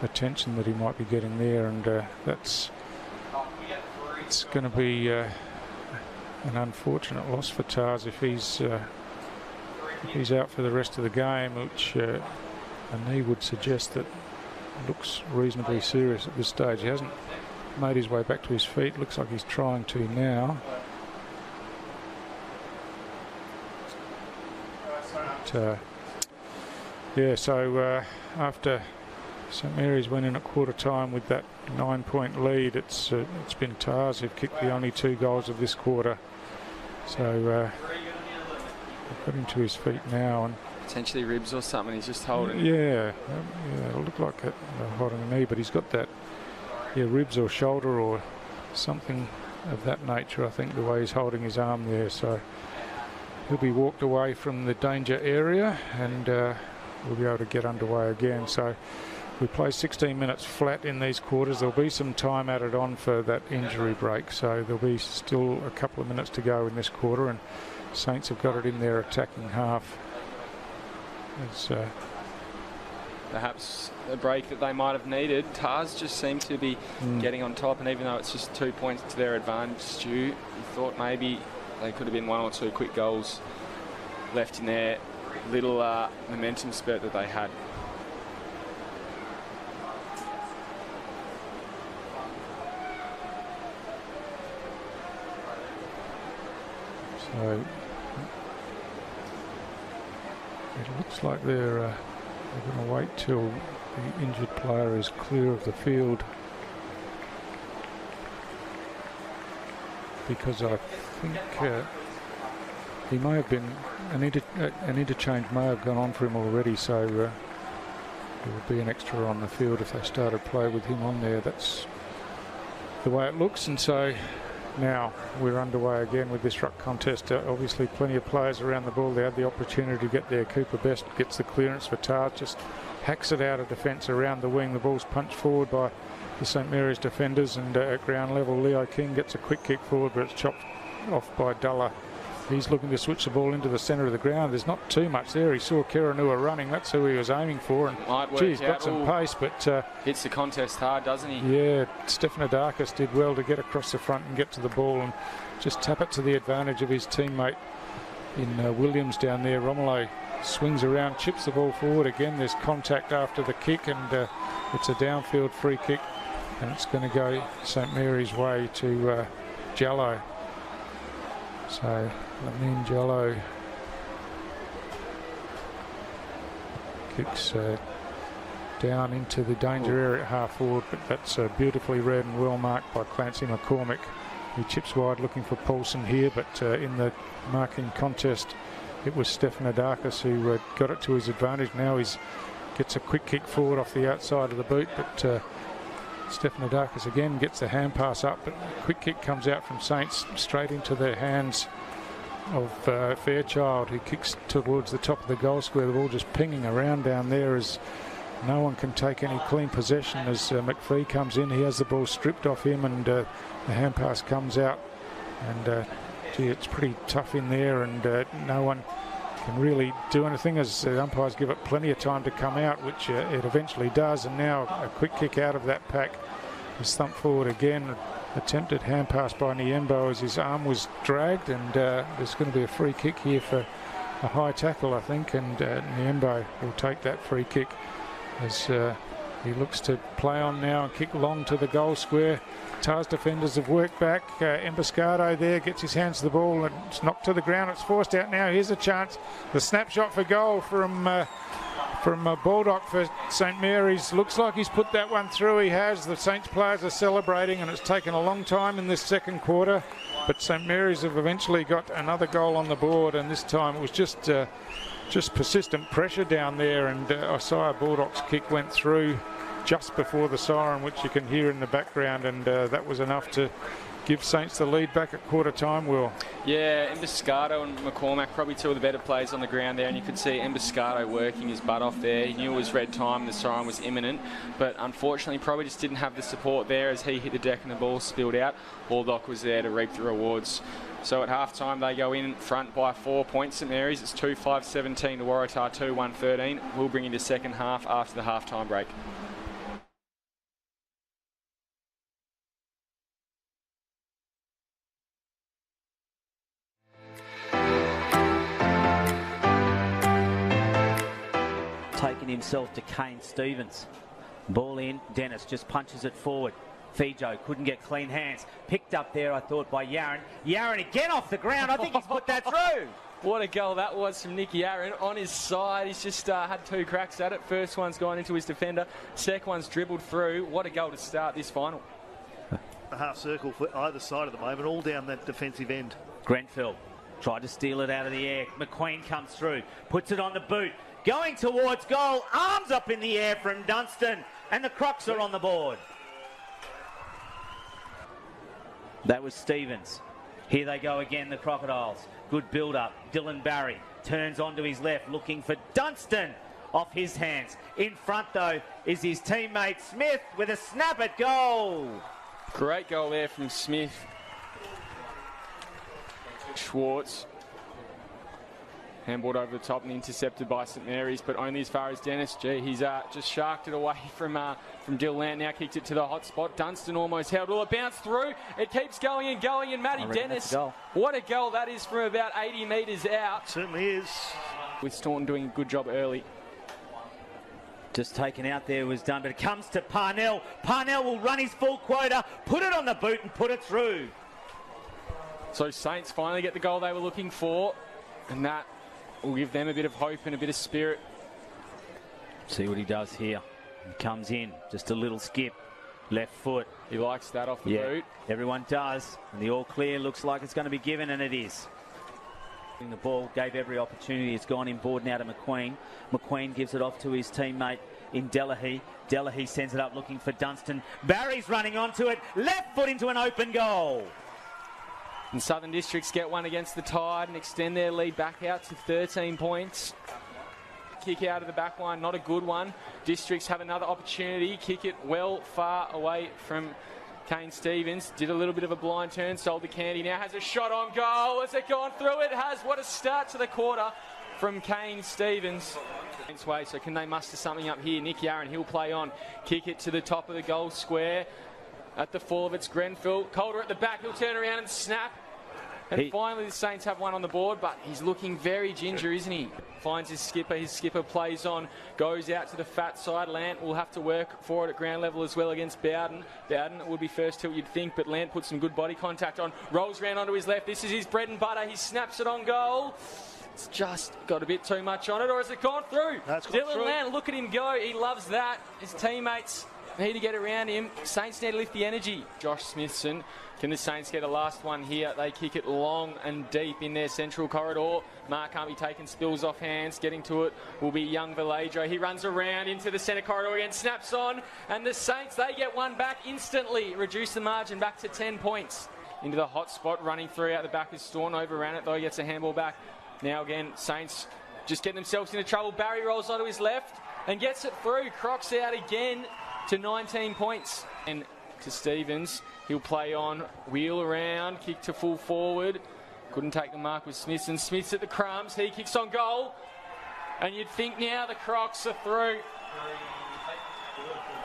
attention that he might be getting there, and it's going to be an unfortunate loss for Tars if he's out for the rest of the game, which a knee would suggest that looks reasonably serious at this stage. He hasn't made his way back to his feet. Looks like he's trying to now. But, yeah, so after St Mary's went in at quarter time with that 9-point lead, it's been Tars who've kicked the only 2 goals of this quarter. So they've got him to his feet now, and potentially ribs or something. He's just holding. Yeah, it'll look like it, holding a knee, but he's got that, ribs or shoulder or something of that nature. I think the way he's holding his arm there, so he'll be walked away from the danger area, and we'll be able to get underway again. So we play 16 minutes flat in these quarters. There'll be some time added on for that injury break, so there'll be still a couple of minutes to go in this quarter, and Saints have got it in their attacking half. It's perhaps a break that they might have needed. Tars just seem to be getting on top, and even though it's just 2 points to their advantage, Stu, you thought maybe they could have been 1 or 2 quick goals left in their little momentum spurt that they had. So it looks like they're going to wait till the injured player is clear of the field, because I think he may have been an interchange may have gone on for him already, so there would be an extra on the field if they started play with him on there. That's the way it looks, and so now we're underway again with this ruck contest. Obviously plenty of players around the ball. They had the opportunity to get there. Cooper Best gets the clearance for Tars, just hacks it out of defence around the wing. The ball's punched forward by the St Mary's defenders, and at ground level Leo King gets a quick kick forward, but it's chopped off by Duller. He's looking to switch the ball into the centre of the ground. There's not too much there. He saw Keranua running. That's who he was aiming for. And geez, got some pace, but hits the contest hard, doesn't he? Yeah, Stephanodakis did well to get across the front and get to the ball and just tap it to the advantage of his teammate in Williams down there. Romulo swings around, chips the ball forward again. There's contact after the kick, and it's a downfield free kick, and it's going to go St Mary's way to Jallo. So Lamin Jallo kicks down into the danger area at half forward, but that's beautifully read and well marked by Clancy McCormick. He chips wide looking for Paulson here, but in the marking contest it was Stephanodakis who got it to his advantage. Now he gets a quick kick forward off the outside of the boot, but Stephanodakis again gets the hand pass up, but a quick kick comes out from Saints straight into the hands of Fairchild, who kicks towards the top of the goal square. The ball just pinging around down there as no one can take any clean possession. As McPhee comes in, he has the ball stripped off him, and the hand pass comes out, and gee, it's pretty tough in there, and no one can really do anything as umpires give it plenty of time to come out, which it eventually does. And now a quick kick out of that pack is thumped forward again. Attempted hand pass by Niembo as his arm was dragged, and there's going to be a free kick here for a high tackle, I think, and Niembo will take that free kick as he looks to play on now and kick long to the goal square. Tars defenders have worked back. Emboscado there gets his hands to the ball, and it's knocked to the ground. It's forced out now. Here's a chance. The snapshot for goal from Baldock for St Mary's. Looks like he's put that one through. He has. The Saints players are celebrating, and it's taken a long time in this second quarter, but St Mary's have eventually got another goal on the board, and this time it was just persistent pressure down there, and Isaiah Baldock's kick went through just before the siren, which you can hear in the background, and that was enough to give Saints the lead back at quarter time, Will. Yeah, Emboscado and McCormack, probably two of the better players on the ground there, and you could see Emboscado working his butt off there. He knew it was red time, the siren was imminent, but unfortunately probably just didn't have the support there as he hit the deck and the ball spilled out. Baldock was there to reap the rewards. So at half-time, they go in front by 4 points, St Mary's. It's 2-5-17 to Waratah, 2-1-13. We'll bring you to second half after the half-time break. Taking himself to Kane Stevens. Ball in, Dennis just punches it forward. Fijo couldn't get clean hands. Picked up there, I thought, by Yaron. Yaron again off the ground. I think he's put that through. What a goal that was from Nick Yaron on his side. He's just had two cracks at it. First one's gone into his defender. Second one's dribbled through. What a goal to start this final. A half circle for either side at the moment, all down that defensive end. Grenfell tried to steal it out of the air. McQueen comes through, puts it on the boot. Going towards goal, arms up in the air from Dunstan, and the Crocs are on the board. That was Stevens. Here they go again, the Crocodiles. Good build-up. Dylan Barry turns onto his left, looking for Dunstan off his hands. In front, though, is his teammate Smith with a snap at goal. Great goal there from Smith. Schwartz. Handballed over the top and intercepted by St Mary's, but only as far as Dennis. Gee, he's just sharked it away from Dill Lant. Now kicked it to the hot spot. Dunstan almost held. Well, it bounced through. It keeps going and going, and Matty Dennis. What a goal that is from about 80 metres out. Certainly is. With Staunton doing a good job early. Just taken out there was done, but it comes to Parnell. Parnell will run his full quota, put it on the boot and put it through. So Saints finally get the goal they were looking for, and that will give them a bit of hope and a bit of spirit. See what he does here. He comes in, just a little skip, left foot. He likes that off the boot. Everyone does, and the all clear looks like it's going to be given, and it is. The ball gave every opportunity. It's gone inboard now to McQueen. McQueen gives it off to his teammate in Delahaye. Delahaye sends it up looking for Dunstan. Barry's running onto it, left foot into an open goal. And Southern Districts get one against the Tide and extend their lead back out to 13 points. Kick out of the back line, not a good one. Districts have another opportunity. Kick it well far away from Kane Stevens. Did a little bit of a blind turn, sold the candy. Now has a shot on goal. Has it gone through? It has. What a start to the quarter from Kane Stevens. So can they muster something up here? Nick Yarran, he'll play on. Kick it to the top of the goal square. At the full of it's Grenfell. Calder at the back. He'll turn around and snap. And finally the Saints have one on the board, but he's looking very ginger, isn't he? Finds his skipper plays on, goes out to the fat side. Lant will have to work for it at ground level as well against Bowden. Bowden would be first tilt, you'd think, but Lant puts some good body contact on, rolls round onto his left. This is his bread and butter. He snaps it on goal. It's just got a bit too much on it, or has it gone through? Dylan Lant, look at him go. He loves that. His teammates need to get around him. Saints need to lift the energy. Josh Smithson. Can the Saints get a last one here? They kick it long and deep in their central corridor. Mark can't be taken, spills off hands. Getting to it will be young Vallejo. He runs around into the centre corridor again, snaps on, and the Saints, they get one back instantly. Reduce the margin back to 10 points. Into the hot spot, running through out the back is Storn. Overran it though, he gets a handball back. Now again, Saints just get themselves into trouble. Barry rolls onto his left and gets it through. Crocs out again to 19 points. And to Stevens, he'll play on, wheel around, kick to full forward. Couldn't take the mark with Smith, and Smith's at the crumbs. He kicks on goal, and you'd think now the Crocs are through.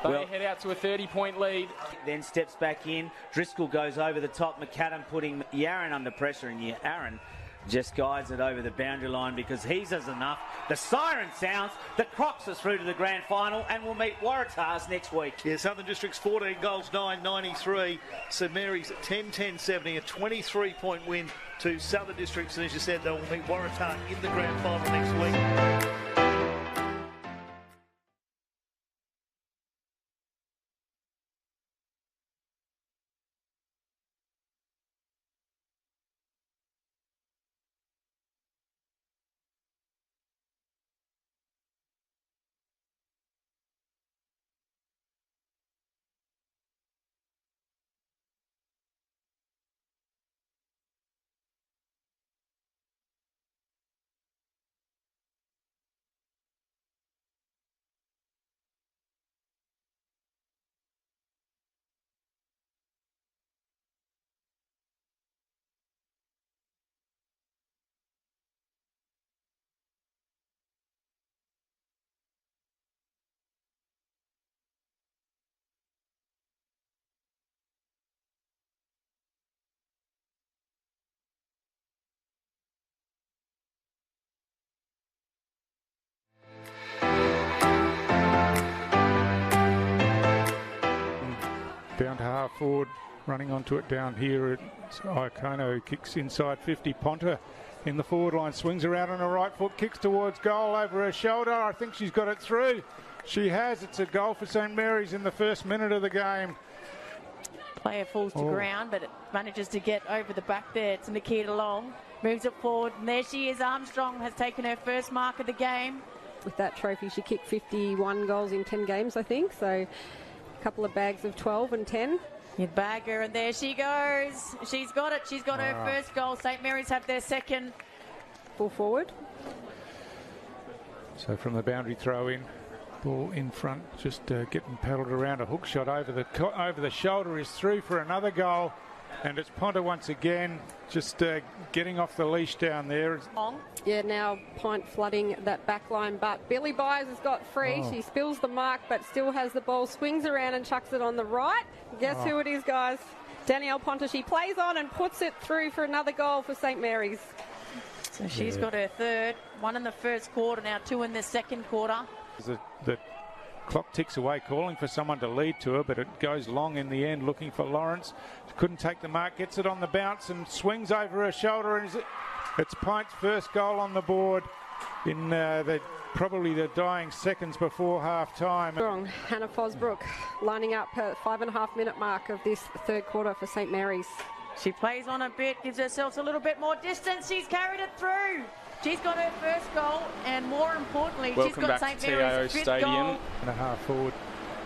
They head out to a 30-point lead. Then steps back in. Driscoll goes over the top. McAdam putting Yarran under pressure, and Yarran just guides it over the boundary line because he does enough. The siren sounds. The Crocs are through to the grand final and will meet Waratahs next week. Yeah, Southern Districts 14 goals, 9-93. St Mary's 10-10-70, a 23-point win to Southern Districts. And as you said, they will meet Waratah in the grand final next week. Down to half forward, running onto it down here. Iacono kicks inside 50. Ponta in the forward line, swings around on her right foot, kicks towards goal over her shoulder. I think she's got it through. She has. It's a goal for St Mary's in the first minute of the game. Player falls to ground, but it manages to get over the back there. It's Nikita Long, moves it forward, and there she is. Armstrong has taken her first mark of the game. With that trophy, she kicked 51 goals in 10 games, I think, so a couple of bags of 12 and 10. You bag her, and there she goes. She's got it. She's got her first goal. St Mary's have their second. Full forward. So from the boundary throw in, ball in front, just getting paddled around. A hook shot over the shoulder is through for another goal. And it's Ponta once again, just getting off the leash down there. Yeah, now Pint flooding that back line, but Billy Byers has got free. She spills the mark, but still has the ball, swings around and chucks it on the right. Guess who it is, guys? Danielle Ponta. She plays on and puts it through for another goal for St Mary's. So she's got her third, one in the first quarter, now two in the second quarter. That clock ticks away, calling for someone to lead to her, but it goes long in the end, looking for Lawrence. Couldn't take the mark, gets it on the bounce and swings over her shoulder, and it's Pint's first goal on the board in probably the dying seconds before half time. Strong. Hannah Fosbrook lining up her 5.5-minute mark of this third quarter for St Mary's. She plays on a bit, gives herself a little bit more distance. She's carried it through. She's got her first goal, and more importantly, she's got St Mary's fifth goal. And a half forward.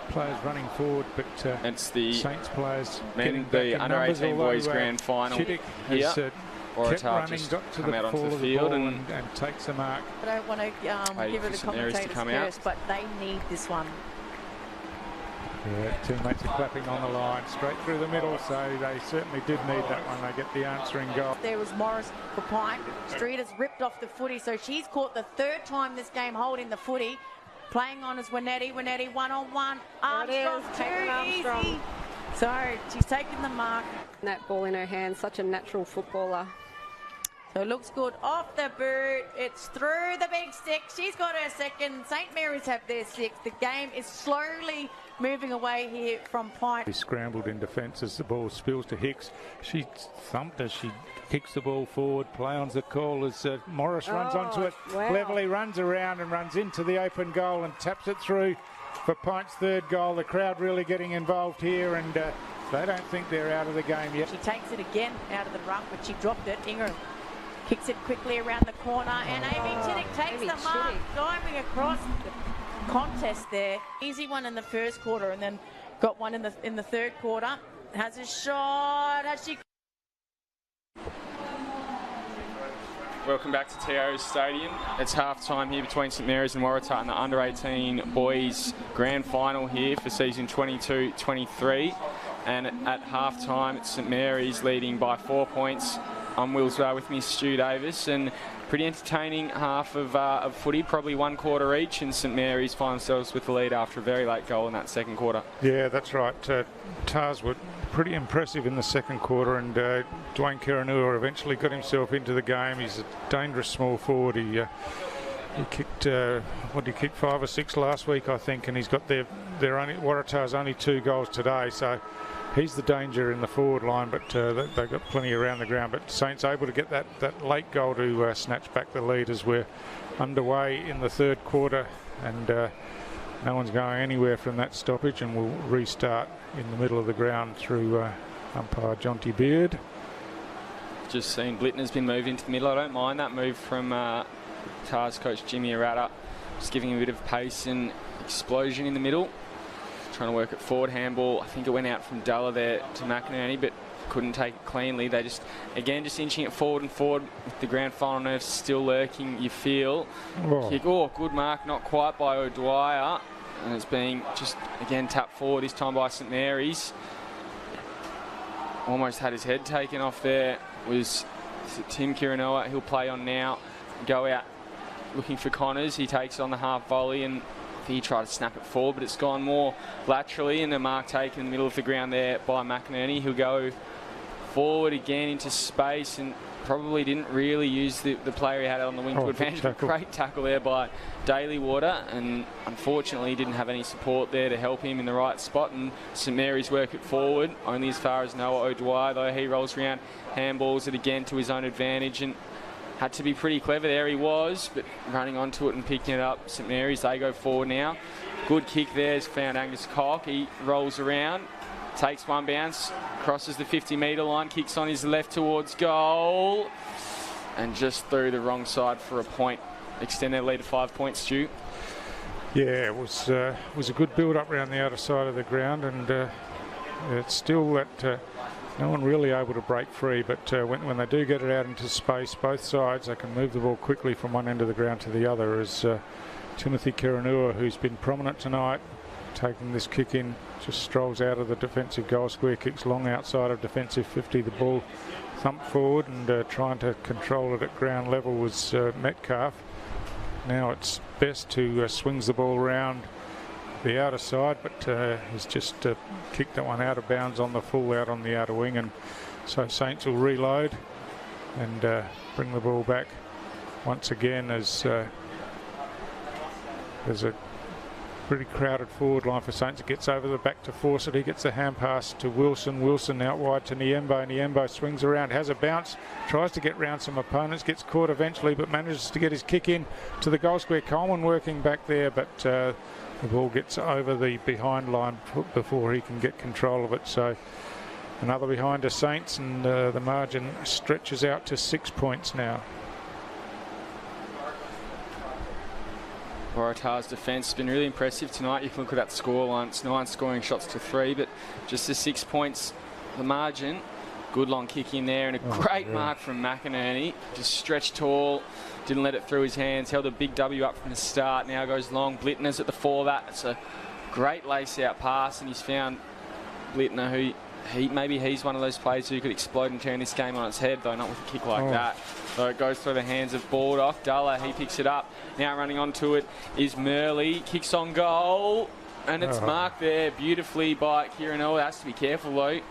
Players running forward, but it's the Saints players men, the under-18 boys grand final Chittick here. has Waratah just got to come the out onto the ball field and takes the mark. I don't want to give her the commentators curse, but they need this one. Yeah, teammates are clapping on the line, straight through the middle, so they certainly did need that one. They get the answering goal. There was Morris for Pine. Street has ripped off the footy, so she's caught the third time this game holding the footy. Playing on as Winetti, one-on-one. Armstrong, too easy. So she's taken the mark. That ball in her hand, such a natural footballer. So it looks good off the boot. It's through the big stick. She's got her second. St Mary's have their sixth. The game is slowly moving away here from Pine. He scrambled in defence as the ball spills to Hicks. She thumped as she kicks the ball forward. Play on's the call as Morris runs onto it. Wow. Cleverly runs around and runs into the open goal and taps it through for Pint's third goal. The crowd really getting involved here, and they don't think they're out of the game yet. She takes it again out of the ruck, but she dropped it. Ingram kicks it quickly around the corner, and Amy Chittick takes the mark, diving across the contest there. Easy one in the first quarter, and then got one in the third quarter. Has a shot. Has she? Welcome back to TIO Stadium. It's half-time here between St Mary's and Waratah in the under-18 boys grand final here for season 22-23. And at half-time, it's St Mary's leading by 4 points. I'm Willsbar, with me Stu Davis, and pretty entertaining half of footy, probably one quarter each, and St Mary's find themselves with the lead after a very late goal in that second quarter. Yeah, that's right. Tars were pretty impressive in the second quarter, and Dwayne Karanua eventually got himself into the game. He's a dangerous small forward. He kicked, what did he kick, 5 or 6 last week, I think, and he's got Waratah's only 2 goals today, so he's the danger in the forward line, but they've got plenty around the ground. But Saints able to get that late goal to snatch back the lead as we're underway in the third quarter, and no one's going anywhere from that stoppage, and we'll restart in the middle of the ground through umpire Jonty Beard. Just seen Blittner's been moved into the middle. I don't mind that move from Tars coach Jimmy Waratah, just giving him a bit of pace and explosion in the middle. Trying to work it forward, handball. I think it went out from Dulla there to McInerney, but couldn't take it cleanly. They just inching it forward and forward with the grand final nerves still lurking, you feel. Kick, good mark, not quite by O'Dwyer. And it's being just, again, tapped forward, this time by St Mary's. Almost had his head taken off there. Was Tim Kiranoa. He'll play on now. Go out looking for Connors. He takes on the half volley, and he tried to snap it forward, but it's gone more laterally, and a mark taken in the middle of the ground there by McInerney. He'll go forward again into space and probably didn't really use the player he had on the wing to advantage. Great tackle there by Daly Water, and unfortunately didn't have any support there to help him in the right spot, and St Mary's work it forward only as far as Noah O'Dwyer, though. He rolls around, handballs it again to his own advantage, and had to be pretty clever there. He was, but running onto it and picking it up. St Mary's, they go forward now. Good kick there has found Angus Cock. He rolls around, takes one bounce, crosses the 50-metre line, kicks on his left towards goal, and just through the wrong side for a point. Extend their lead to 5 points, Stu. Yeah, it was a good build-up around the outer side of the ground, and it's still that no one really able to break free, but when they do get it out into space, both sides, they can move the ball quickly from one end of the ground to the other, as Timothy Karanua, who's been prominent tonight, taking this kick in, just strolls out of the defensive goal square, kicks long outside of defensive 50. The ball thumped forward, and trying to control it at ground level was Metcalf. Now it's Best who swings the ball around the outer side, but he's just kicked that one out of bounds on the full out on the outer wing, and so Saints will reload and bring the ball back once again as there's a pretty crowded forward line for Saints. It gets over the back to Fawcett. He gets the hand pass to Wilson. Wilson out wide to Niembo. Niembo swings around, has a bounce, tries to get round some opponents, gets caught eventually, but manages to get his kick in to the goal square. Coleman working back there, but the ball gets over the behind line before he can get control of it. So another behind to Saints, and the margin stretches out to 6 points now. Waratah's defence has been really impressive tonight. You can look at that scoreline. It's 9 scoring shots to 3, but just the 6 points, the margin. Good long kick in there, and a great mark from McInerney. Just stretched tall, didn't let it through his hands, held a big W up from the start. Now goes long. Blittner's at the fore of that. It's a great lace-out pass, and he's found Blittner, who maybe he's one of those players who could explode and turn this game on its head, though not with a kick like that. So it goes through the hands of Baldock. Duller, he picks it up. Now running onto it is Murley. Kicks on goal, and it's marked there beautifully by Kirinoa. Has to be careful though.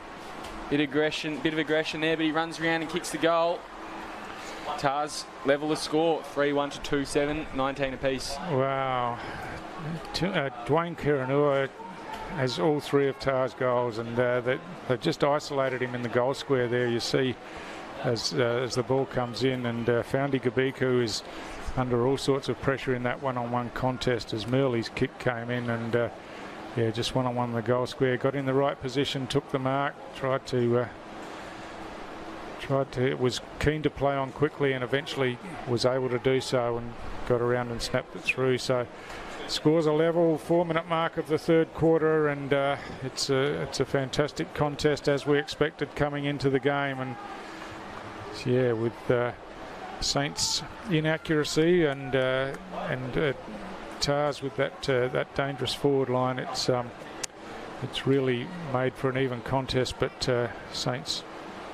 Bit of aggression there, but he runs around and kicks the goal. Tars level the score, 3-1 to 2-7, 19 apiece. Wow. Dwayne Kirinoa has all three of Tar's goals, and they've just isolated him in the goal square there. You see as the ball comes in, and Foundy Gabiku is under all sorts of pressure in that one-on-one contest as Murley's kick came in, and yeah, just one-on-one in the goal square. Got in the right position, took the mark, was keen to play on quickly, and eventually was able to do so and got around and snapped it through. So scores a level, 4-minute mark of the third quarter, and it's a fantastic contest as we expected coming into the game. And yeah, with Saints inaccuracy and Tars with that dangerous forward line, it's really made for an even contest. But Saints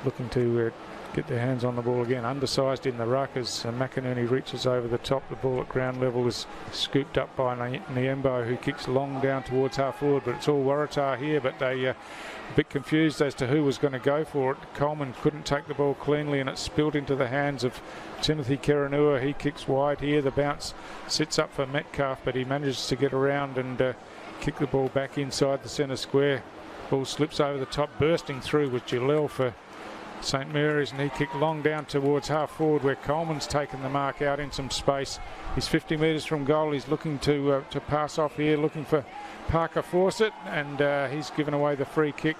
looking to get their hands on the ball again. Undersized in the ruck as McInerney reaches over the top. The ball at ground level is scooped up by Niembo, who kicks long down towards half forward, but it's all Waratah here, but they a bit confused as to who was going to go for it. Coleman couldn't take the ball cleanly, and it spilled into the hands of Timothy Kirinoa. He kicks wide here. The bounce sits up for Metcalf, but he manages to get around and kick the ball back inside the centre square. Ball slips over the top, bursting through with Jalil for St Mary's, and he kicked long down towards half forward where Coleman's taken the mark out in some space. He's 50 metres from goal. He's looking to pass off here, looking for Parker Fawcett, and he's given away the free kick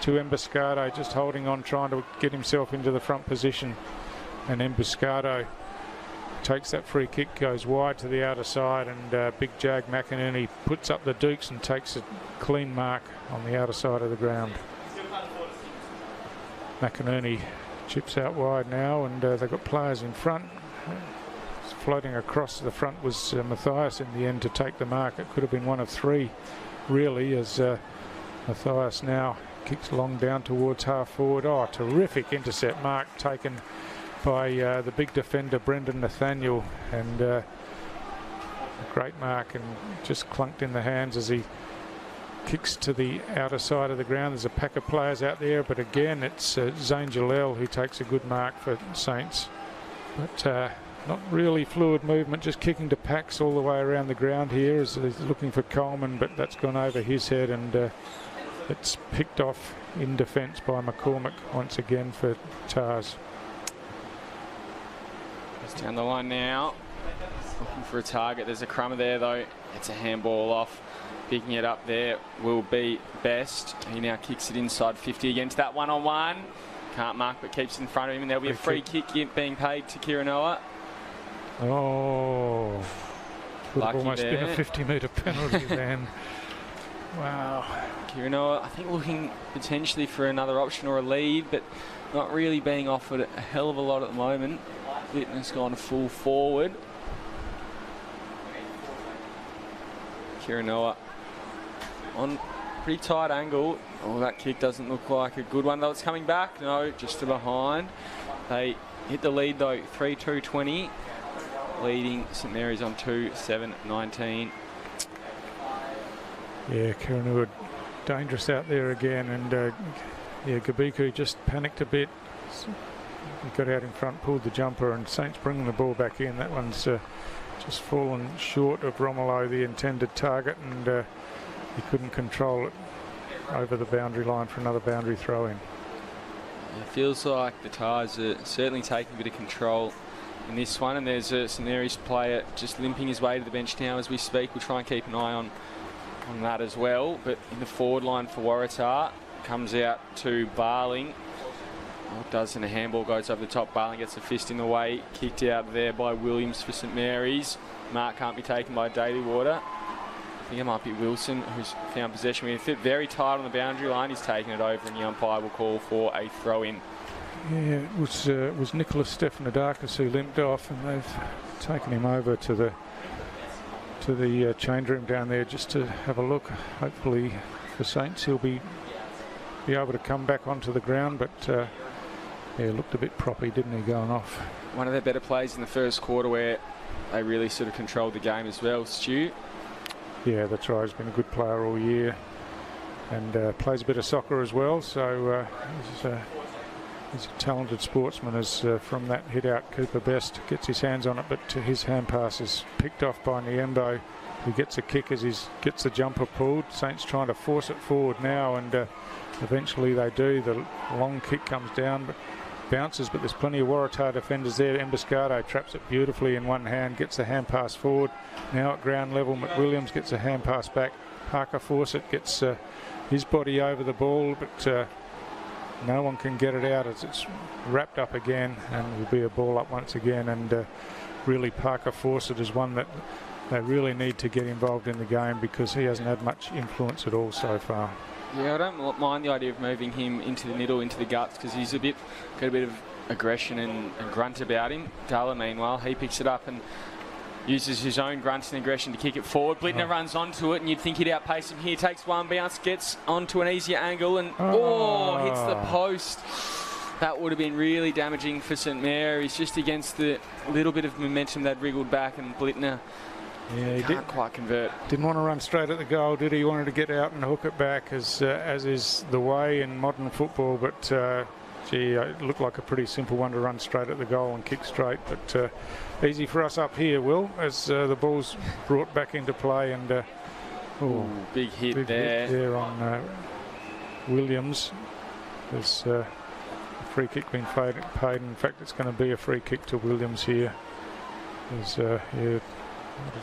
to Emboscado, just holding on, trying to get himself into the front position. And Emboscado takes that free kick, goes wide to the outer side, and Big Jag McInerney puts up the dukes and takes a clean mark on the outer side of the ground. McInerney chips out wide now, and they've got players in front. Floating across the front was Matthias in the end to take the mark. It could have been one of three, really, as Matthias now kicks long down towards half forward. Oh, terrific intercept mark taken by the big defender Brendan Nathaniel, and a great mark, and just clunked in the hands as he kicks to the outer side of the ground. There's a pack of players out there, but again it's Zane Jalel who takes a good mark for Saints, but not really fluid movement, just kicking to packs all the way around the ground here as he's looking for Coleman, but that's gone over his head, and it's picked off in defence by McCormick once again for Tars. It's down the line now, looking for a target. There's a crummer there though. It's a handball off. Picking it up there will be Best. He now kicks it inside 50 against that one-on-one. Can't mark, but keeps it in front of him, and there'll be a free kick being paid to Kirinoa. Oh, could have almost been a 50-metre penalty then. Wow. Kirinoa, I think, looking potentially for another option or a lead, but not really being offered a hell of a lot at the moment. Littner's gone full forward. Kirinoa on pretty tight angle. Oh, that kick doesn't look like a good one, though. It's coming back. No, just to behind. They hit the lead, though, 3-2-20. Leading St Mary's on 2-7-19. Yeah, Kirinoa dangerous out there again, and yeah, Gabiku just panicked a bit. He got out in front, pulled the jumper, and Saints bringing the ball back in. That one's just fallen short of Romolo, the intended target, and he couldn't control it over the boundary line for another boundary throw in. It feels like the Tigers are certainly taking a bit of control in this one, and there's a St Mary's player just limping his way to the bench now as we speak. We'll try and keep an eye on that as well. But in the forward line for Waratah, comes out to Barling. What does, and a handball goes over the top. Barling gets a fist in the way, kicked out there by Williams for St Mary's. Mark can't be taken by Daly Water. I think it might be Wilson who's found possession with it. Very tight on the boundary line. He's taken it over, and the umpire will call for a throw-in. Yeah, it was Nicholas Stefanidakis who limped off, and they've taken him over to the change room down there just to have a look. Hopefully for Saints he'll be able to come back onto the ground, but yeah, looked a bit proppy, didn't he, going off? One of their better plays in the first quarter where they really sort of controlled the game as well, Stu. Yeah, that's right. He's been a good player all year, and plays a bit of soccer as well, so he's a talented sportsman. As from that hit out, Cooper Best gets his hands on it, but his hand pass is picked off by Niembo, who gets a kick as he gets the jumper pulled. Saints trying to force it forward now, and eventually they do. The long kick comes down, but bounces, but there's plenty of Waratah defenders there. Emboscado traps it beautifully in one hand, gets the hand pass forward. Now at ground level, McWilliams gets a hand pass back. Parker Fawcett gets his body over the ball, but no one can get it out as it's wrapped up again, and will be a ball up once again. And really Parker Fawcett is one that they really need to get involved in the game, because he hasn't had much influence at all so far. Yeah, I don't mind the idea of moving him into the middle, into the guts, because he's got a bit of aggression and grunt about him. Dalla, meanwhile, he picks it up and uses his own grunt and aggression to kick it forward. Blittner runs onto it, and you'd think he'd outpace him here. Takes one bounce, gets onto an easier angle, and hits the post. That would have been really damaging for St Mary's, just against the little bit of momentum they'd wriggled back, and Blittner he can't quite convert. Didn't want to run straight at the goal, did he? He wanted to get out and hook it back, as is the way in modern football. But gee, it looked like a pretty simple one to run straight at the goal and kick straight. But easy for us up here, Will, as the ball's brought back into play. And big hit there. Hit there on Williams. There's a free kick being paid. In fact, it's going to be a free kick to Williams here. There's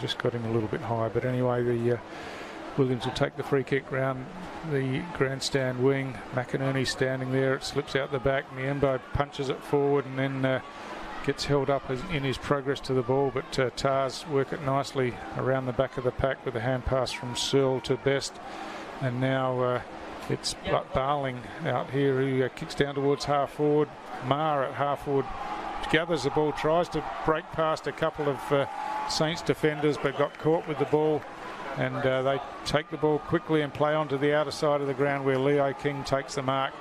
just got him a little bit high, but anyway, the Williams will take the free kick round the grandstand wing. McInerney standing there, it slips out the back. Niembo punches it forward and then gets held up in his progress to the ball, but Tars work it nicely around the back of the pack with a hand pass from Searle to Best, and now it's Barling out here who kicks down towards half forward. Marr at half forward gathers the ball, tries to break past a couple of Saints defenders, but got caught with the ball, and they take the ball quickly and play onto the outer side of the ground where Leo King takes the mark.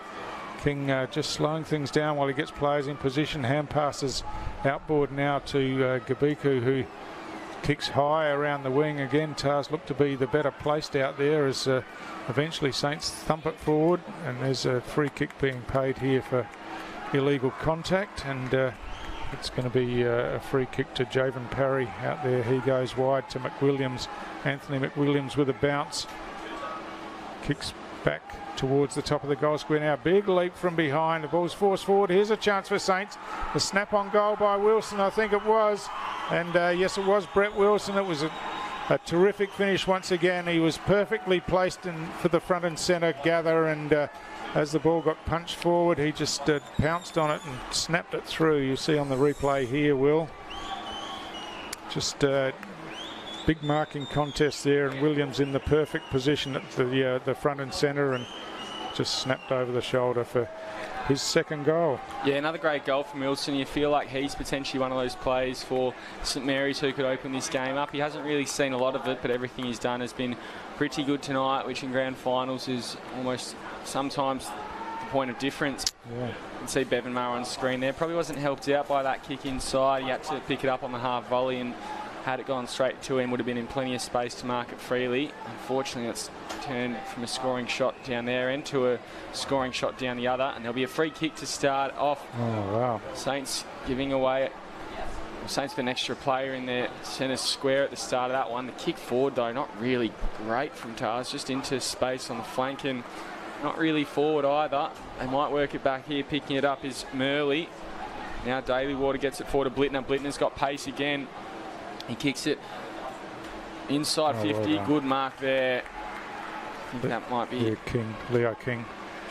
King just slowing things down while he gets players in position. Hand passes outboard now to Gabiku, who kicks high around the wing. Again, Tars look to be the better placed out there, as eventually Saints thump it forward, and there's a free kick being paid here for illegal contact, and it's going to be a free kick to Javen Parry out there. He goes wide to McWilliams. Anthony McWilliams with a bounce. Kicks back towards the top of the goal square now. Big leap from behind. The ball's forced forward. Here's a chance for Saints. The snap on goal by Wilson, I think it was. And yes, it was Brett Wilson. It was a terrific finish once again. He was perfectly placed for the front and centre gather, and as the ball got punched forward, he just pounced on it and snapped it through. You see on the replay here, Will. Just big marking contest there, and Williams in the perfect position at the front and centre, and just snapped over the shoulder for his second goal. Yeah, another great goal from Wilson. You feel like he's potentially one of those players for St Mary's who could open this game up. He hasn't really seen a lot of it, but everything he's done has been pretty good tonight, which in grand finals is almost sometimes the point of difference. Yeah. You can see Bevan Maher on screen there. Probably wasn't helped out by that kick inside. He had to pick it up on the half volley, and had it gone straight to him, would have been in plenty of space to mark it freely. Unfortunately, it's turned from a scoring shot down their end to a scoring shot down the other, and there'll be a free kick to start off. Oh, wow. Saints giving away Saints have an extra player in their centre square at the start of that one. The kick forward, though, not really great from Tars, just into space on the flank and not really forward either. They might work it back here. Picking it up is Murley. Now Daly Water gets it forward to Blittner. Blittner's got pace again. He kicks it inside 50. Well, good mark there. I think that might be Leo King.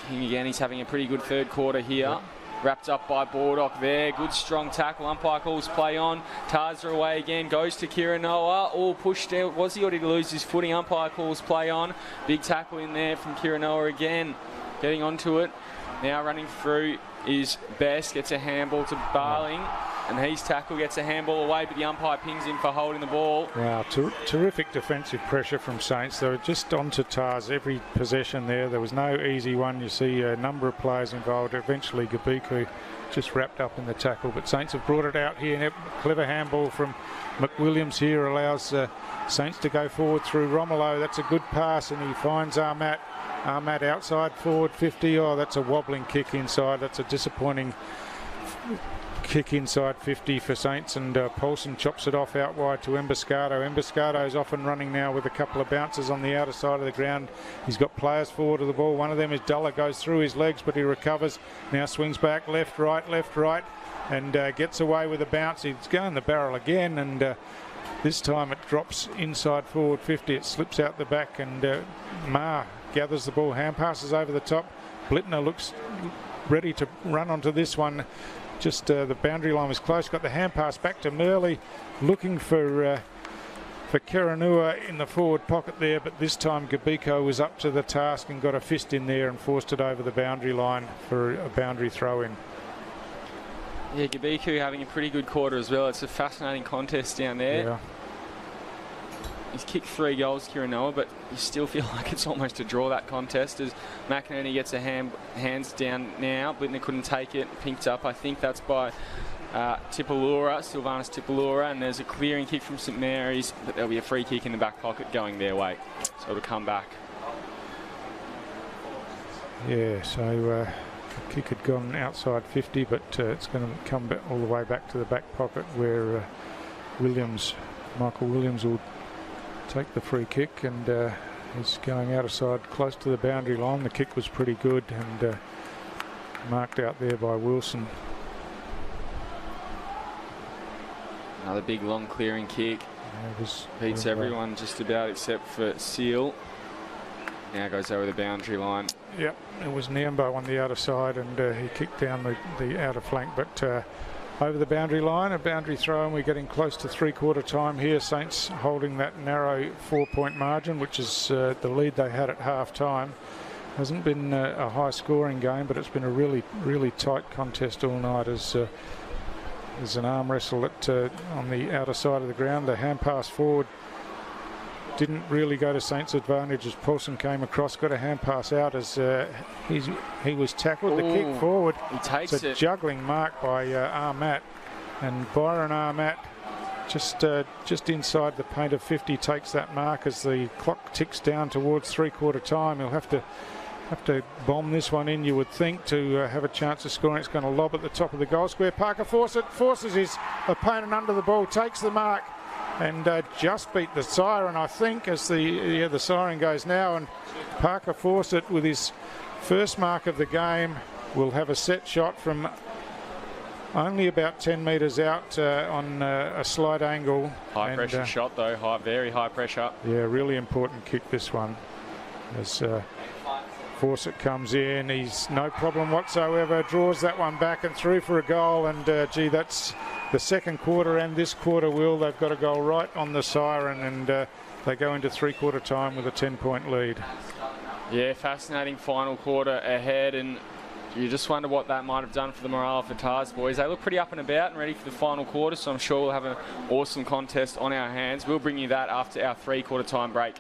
King again. He's having a pretty good third quarter here. Yep. Wrapped up by Bordock there. Good strong tackle. Umpire calls play on. Tarza away again. Goes to Kiranoa. All pushed out. Was he, or did he lose his footing? Umpire calls play on. Big tackle in there from Kiranoa again. Getting onto it. Now running through is Best. Gets a handball to Barling. And his tackle gets a handball away, but the umpire pings him for holding the ball. Wow, terrific defensive pressure from Saints. They were just onto Tars every possession there. There was no easy one. You see a number of players involved. Eventually, Gabiku just wrapped up in the tackle. But Saints have brought it out here. Clever handball from McWilliams here allows Saints to go forward through Romolo. That's a good pass, and he finds Armat. Armat outside forward 50. Oh, that's a wobbling kick inside. That's a disappointing kick inside 50 for Saints, and Paulson chops it off out wide to Emboscado. Emboscado's off and running now with a couple of bounces on the outer side of the ground. He's got players forward of the ball. One of them is Duller, goes through his legs, but he recovers. Now swings back, left, right, and gets away with a bounce. He's going the barrel again, and this time it drops inside forward 50. It slips out the back, and Ma gathers the ball. Hand passes over the top. Blittner looks ready to run onto this one. Just the boundary line was close. Got the hand pass back to Murley, looking for Kiranua in the forward pocket there, but this time Gabiko was up to the task and got a fist in there and forced it over the boundary line for a boundary throw-in. Yeah, Gabiku having a pretty good quarter as well. It's a fascinating contest down there. Yeah. He's kicked 3 goals, Kiranoa, but you still feel like it's almost a draw, that contest, as McInerney gets a hands down now. Blittner couldn't take it, pinked up. I think that's by Tipalura, Sylvanus Tipalura, and there's a clearing kick from St Mary's, but there'll be a free kick in the back pocket going their way. So it'll come back. Yeah, so the kick had gone outside 50, but it's going to come back all the way back to the back pocket where Michael Williams will take the free kick, and he's going out of side close to the boundary line. The kick was pretty good and marked out there by Wilson. Another big long clearing kick. Beats everyone just about except for Seal. Now goes over the boundary line. Yep, it was Niambo on the outer side, and he kicked down the outer flank, but over the boundary line, a boundary throw, and we're getting close to three-quarter time here. Saints holding that narrow 4-point margin, which is the lead they had at half-time. Hasn't been a high-scoring game, but it's been a really, really tight contest all night. As there's an arm wrestle on the outer side of the ground. The hand pass forward didn't really go to Saints' advantage as Paulson came across, got a hand pass out as he was tackled. The kick forward. He takes it's a juggling mark by Armat, and Byron Armat just inside the paint of 50 takes that mark as the clock ticks down towards three-quarter time. He'll have to bomb this one in, you would think, to have a chance of scoring. It's going to lob at the top of the goal square. Parker Fawcett forces his opponent under the ball, takes the mark, and just beat the siren, I think, as the siren goes now. And Parker Fawcett, with his first mark of the game, will have a set shot from only about 10 metres out on a slight angle. High pressure shot though, very high pressure. Yeah, really important kick, this one. As Fawcett comes in, he's no problem whatsoever, draws that one back and through for a goal, and gee, that's the second quarter and this quarter, they've got a goal right on the siren, and they go into three-quarter time with a 10-point lead. Yeah, fascinating final quarter ahead, and you just wonder what that might have done for the morale for Tars boys. They look pretty up and about and ready for the final quarter, so I'm sure we'll have an awesome contest on our hands. We'll bring you that after our three-quarter time break.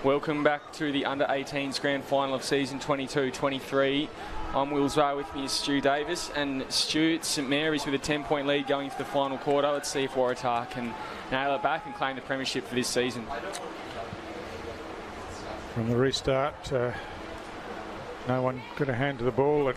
Welcome back to the Under-18s Grand Final of Season 22-23. I'm Wills Ray, with me is Stu Davis. And Stu, St Mary's with a 10-point lead going into the final quarter. Let's see if Waratah can nail it back and claim the premiership for this season. From the restart, no one got a hand to the ball at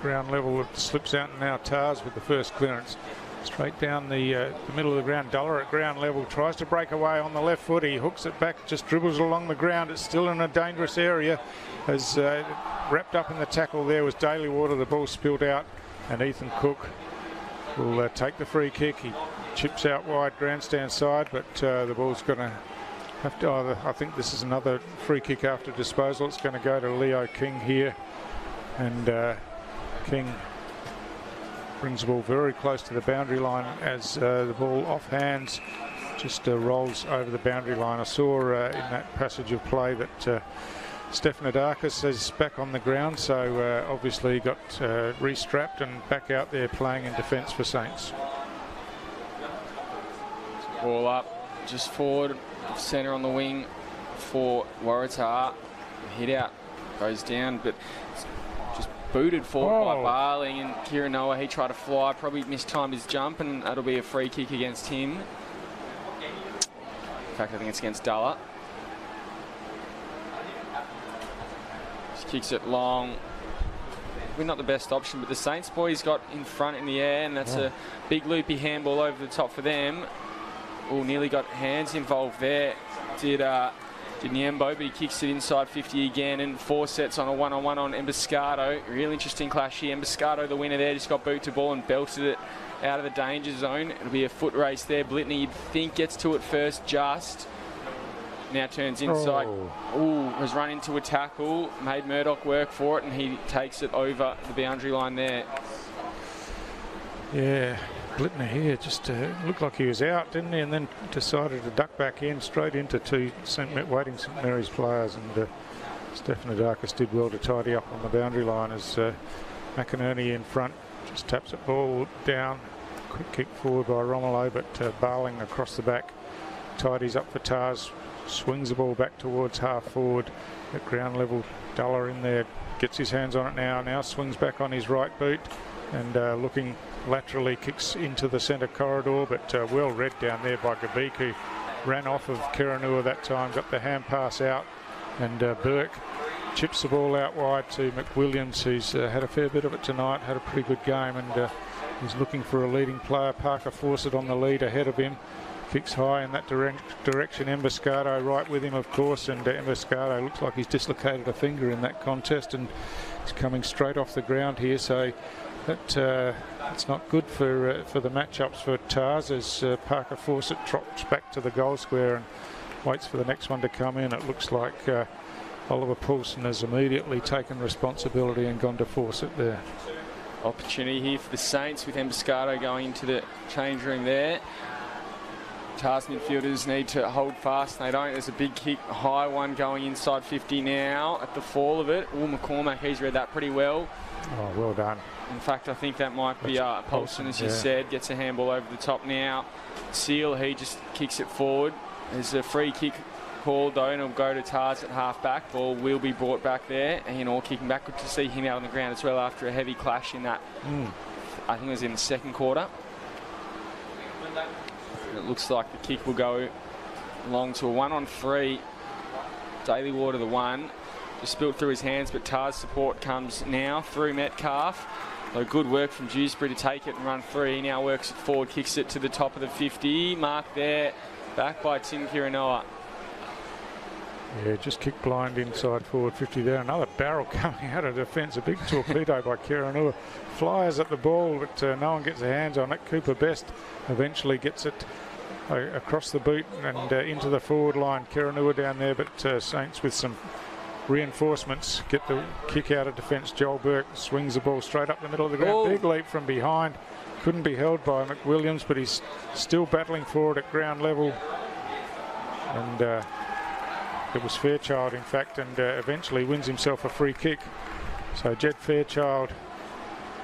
ground level. It slips out, and now Tars with the first clearance. Straight down the middle of the ground. Duller at ground level, tries to break away on the left foot. He hooks it back, just dribbles along the ground. It's still in a dangerous area. As wrapped up in the tackle there was Daly Water. The ball spilled out, and Ethan Cook will take the free kick. He chips out wide, grandstand side, but the ball's going to have to either, I think this is another free kick after disposal. It's going to go to Leo King here, and King brings the ball very close to the boundary line as the ball off hands just rolls over the boundary line. I saw in that passage of play that Stephanodakis is back on the ground, so obviously got restrapped and back out there playing in defence for Saints. Ball up, just forward, centre on the wing for Waratah. Hit out, goes down, but just booted forward by Barling, and Kieran Noah, he tried to fly, probably mistimed his jump, and that'll be a free kick against him. In fact, I think it's against Duller. Just kicks it long. We're not the best option, but the Saints boys got in front in the air, and that's a big loopy handball over the top for them. Oh, nearly got hands involved there. Did Nyembo, but he kicks it inside 50 again, and 4 sets on a one-on-one on Emboscado. Real interesting clash here. Emboscado, the winner there, just got boot to ball and belted it out of the danger zone. It'll be a foot race there. Blitney, you'd think, gets to it first just. Now turns inside. Oh, has run into a tackle, made Murdoch work for it, and he takes it over the boundary line there. Yeah, Blitner here just looked like he was out, didn't he? And then decided to duck back in, straight into two waiting St Mary's players. And Stephanodakis did well to tidy up on the boundary line as McInerney in front just taps it ball down. Quick kick forward by Romolo, but Barling across the back tidies up for Tars. Swings the ball back towards half forward at ground level. Duller in there, gets his hands on it now swings back on his right boot, and looking laterally kicks into the centre corridor, but well read down there by Gabik, who ran off of Kiranua that time, got the hand pass out, and Burke chips the ball out wide to McWilliams, who's had a fair bit of it tonight, had a pretty good game, and he's looking for a leading player. Parker Fawcett on the lead ahead of him. Kicks high in that direction. Emboscado right with him, of course, and Emboscado looks like he's dislocated a finger in that contest, and he's coming straight off the ground here, so that it's not good for the matchups for Tars as Parker Fawcett trots back to the goal square and waits for the next one to come in. It looks like Oliver Poulsen has immediately taken responsibility and gone to Fawcett there. Opportunity here for the Saints with Emboscado going into the change room there. Tars midfielders need to hold fast, and they don't. There's a big kick, high one going inside 50 now at the fall of it. McCormack, he's read that pretty well. Oh, well done. In fact, I think that might be Poulsen, as you said. Gets a handball over the top now. Seal, he just kicks it forward. There's a free kick called, though, and it'll go to Tars at half-back. Ball will be brought back there. And all kicking back. Good to see him out on the ground as well after a heavy clash in that. I think it was in the second quarter. It looks like the kick will go long to a 1-on-3. Daly Water the one. Just spilled through his hands, but Tars support comes now through Metcalf. So good work from Dewsbury to take it and run free. He now works it forward, kicks it to the top of the 50. Mark there, back by Tim Kiranoa. Yeah, just kick blind inside forward 50 there. Another barrel coming out of defence. A big torpedo by Kiranoa. Flyers at the ball, but no one gets their hands on it. Cooper Best eventually gets it across the boot and into the forward line. Kiranoa down there, but Saints with some reinforcements get the kick out of defence. Joel Burke swings the ball straight up the middle of the ground. Big leap from behind. Couldn't be held by McWilliams, but he's still battling for it at ground level. And it was Fairchild, in fact, and eventually wins himself a free kick. So Jed Fairchild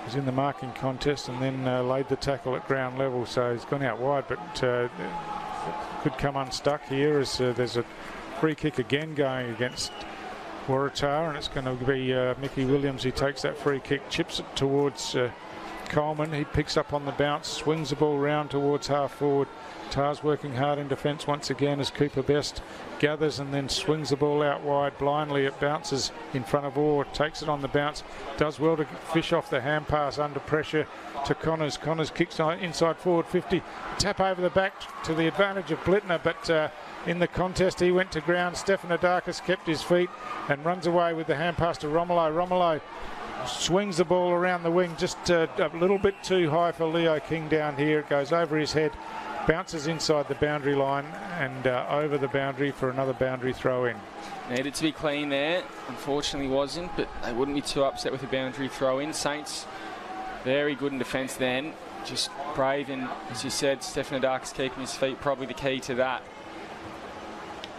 was in the marking contest and then laid the tackle at ground level. So he's gone out wide, but could come unstuck here as there's a free kick again going against Waratah, and it's going to be Mickey Williams who takes that free kick, chips it towards Coleman. He picks up on the bounce, swings the ball round towards half forward. Tars working hard in defence once again as Cooper Best gathers and then swings the ball out wide blindly. It bounces in front of Orr, takes it on the bounce, does well to fish off the hand pass under pressure to Connors. Connors kicks inside forward 50, tap over the back to the advantage of Blittner, but in the contest he went to ground. Stefanidakis kept his feet and runs away with the hand pass to Romolo. Romolo swings the ball around the wing, just a little bit too high for Leo King down here. It goes over his head, bounces inside the boundary line and over the boundary for another boundary throw in. Needed to be clean there. Unfortunately wasn't, but they wouldn't be too upset with a boundary throw in. Saints very good in defence then. Just brave, and as you said, Stefanidakis keeping his feet, probably the key to that.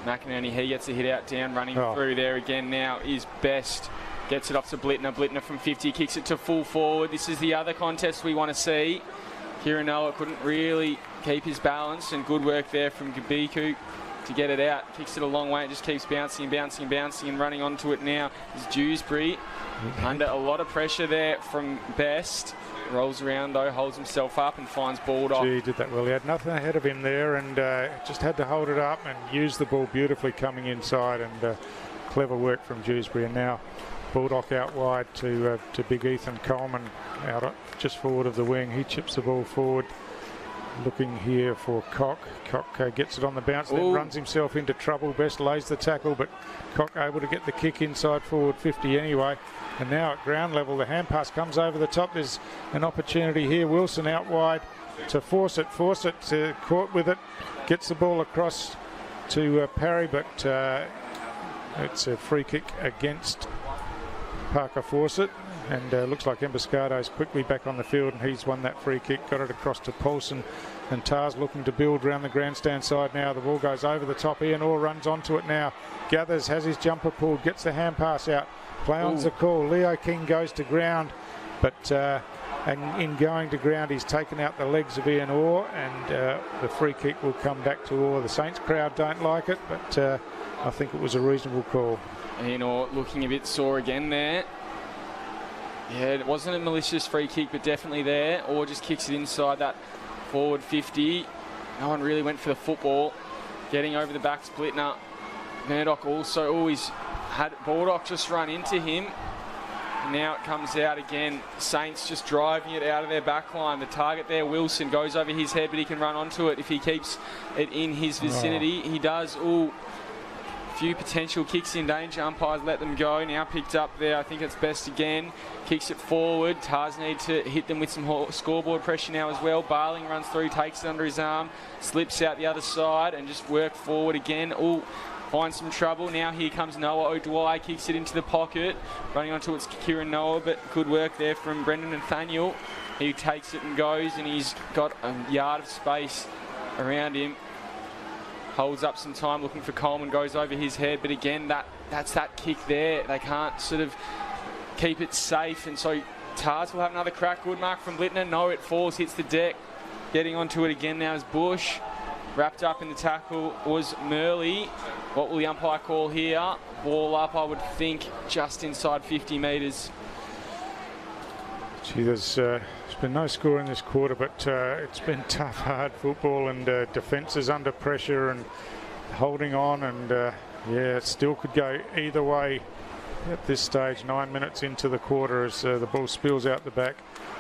McInerney, he gets a hit out down, running through there again now is Best. Gets it off to Blittner. Blittner from 50 kicks it to full forward. This is the other contest we want to see. Kieran Noah couldn't really keep his balance, and good work there from Gabiku to get it out. Kicks it a long way. It just keeps bouncing and bouncing and bouncing, and running onto it now is Dewsbury. Under a lot of pressure there from Best. Rolls around though, holds himself up and finds Baldock. He did that well. He had nothing ahead of him there, and just had to hold it up and use the ball beautifully coming inside, and clever work from Dewsbury. And now Baldock out wide to big Ethan Coleman out just forward of the wing. He chips the ball forward, looking here for Cock. Cock gets it on the bounce, then runs himself into trouble. Best lays the tackle, but Cock able to get the kick inside forward 50 anyway. And now at ground level, the hand pass comes over the top. There's an opportunity here. Wilson out wide to force it, caught with it, gets the ball across to Parry, but it's a free kick against Parker Fawcett, and looks like Emboscado's quickly back on the field, and he's won that free kick, got it across to Paulson, and Tars looking to build around the grandstand side now. The ball goes over the top. Ian Orr runs onto it now, gathers, has his jumper pulled, gets the hand pass out, play on's the call. Leo King goes to ground, but and in going to ground he's taken out the legs of Ian Orr, and the free kick will come back to Orr. The Saints crowd don't like it, but I think it was a reasonable call. Ian Orr looking a bit sore again there. Yeah, it wasn't a malicious free kick, but definitely there. Orr just kicks it inside that forward 50. No one really went for the football. Getting over the back, Splitner. Murdoch also always had Baldock just run into him. Now it comes out again. Saints just driving it out of their back line. The target there, Wilson, goes over his head, but he can run onto it if he keeps it in his vicinity. He does. Few potential kicks in danger. Umpires let them go. Now picked up there. I think it's Best again. Kicks it forward. Tars need to hit them with some scoreboard pressure now as well. Barling runs through, takes it under his arm, slips out the other side, and just work forward again. Finds some trouble. Now here comes Noah O'Dwyer. Kicks it into the pocket. Running onto it's Kieran Noah, but good work there from Brendan Nathaniel. He takes it and goes, and he's got a yard of space around him. Holds up some time looking for Coleman, goes over his head, but again that's that kick there. They can't sort of keep it safe, and so Tars will have another crack. Good mark from Blittner. No, it falls, hits the deck. Getting onto it again now is Bush. Wrapped up in the tackle was Murley. What will the umpire call here? Ball up, I would think, just inside 50 metres. Gee, there's been no score in this quarter, but it's been tough, hard football, and defence is under pressure and holding on, and yeah, it still could go either way at this stage. 9 minutes into the quarter as the ball spills out the back,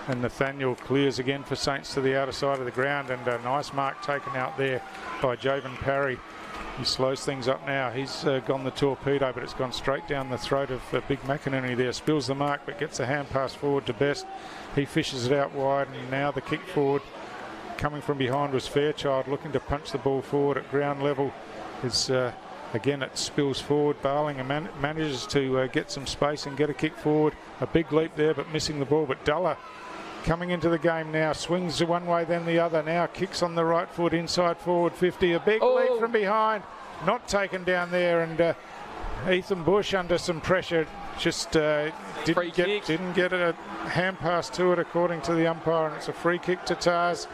and Nathaniel clears again for Saints to the outer side of the ground, and a nice mark taken out there by Javen Parry. He slows things up now. He's gone the torpedo, but it's gone straight down the throat of Big McInerney there. Spills the mark, but gets the hand pass forward to Best. He fishes it out wide, and now the kick forward coming from behind was Fairchild, looking to punch the ball forward at ground level. It's again, it spills forward. Barling manages to get some space and get a kick forward. A big leap there, but missing the ball. But Duller coming into the game now, swings one way then the other. Now kicks on the right foot inside forward 50. A big leap from behind, not taken down there, and Ethan Bush under some pressure just didn't get a hand pass to it according to the umpire, and it's a free kick to Tars,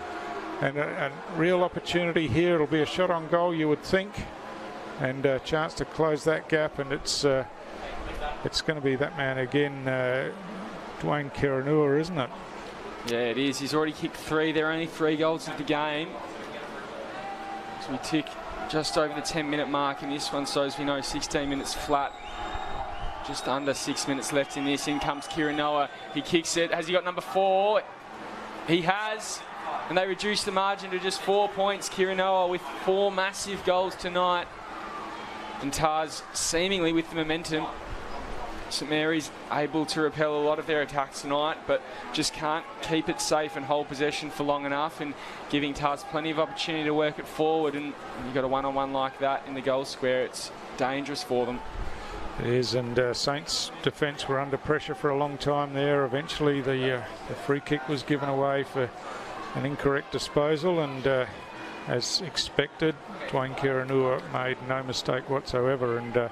and a real opportunity here. It'll be a shot on goal, you would think, and a chance to close that gap, and it's going to be that man again, Dwayne Kiranua, isn't it? Yeah, it is. He's already kicked 3. There are only 3 goals of the game. So we tick just over the 10-minute mark in this one, so as we know, 16 minutes flat. Just under 6 minutes left in this. In comes Kirinoa. He kicks it. Has he got number 4? He has. And they reduce the margin to just 4 points. Kirinoa with 4 massive goals tonight. And Tars seemingly with the momentum. St Mary's able to repel a lot of their attacks tonight, but just can't keep it safe and hold possession for long enough, and giving Tars plenty of opportunity to work it forward. And you've got a one-on-one like that in the goal square, it's dangerous for them. It is, and Saints' defence were under pressure for a long time there. Eventually the free kick was given away for an incorrect disposal, and as expected, Dwayne Kiranua made no mistake whatsoever, and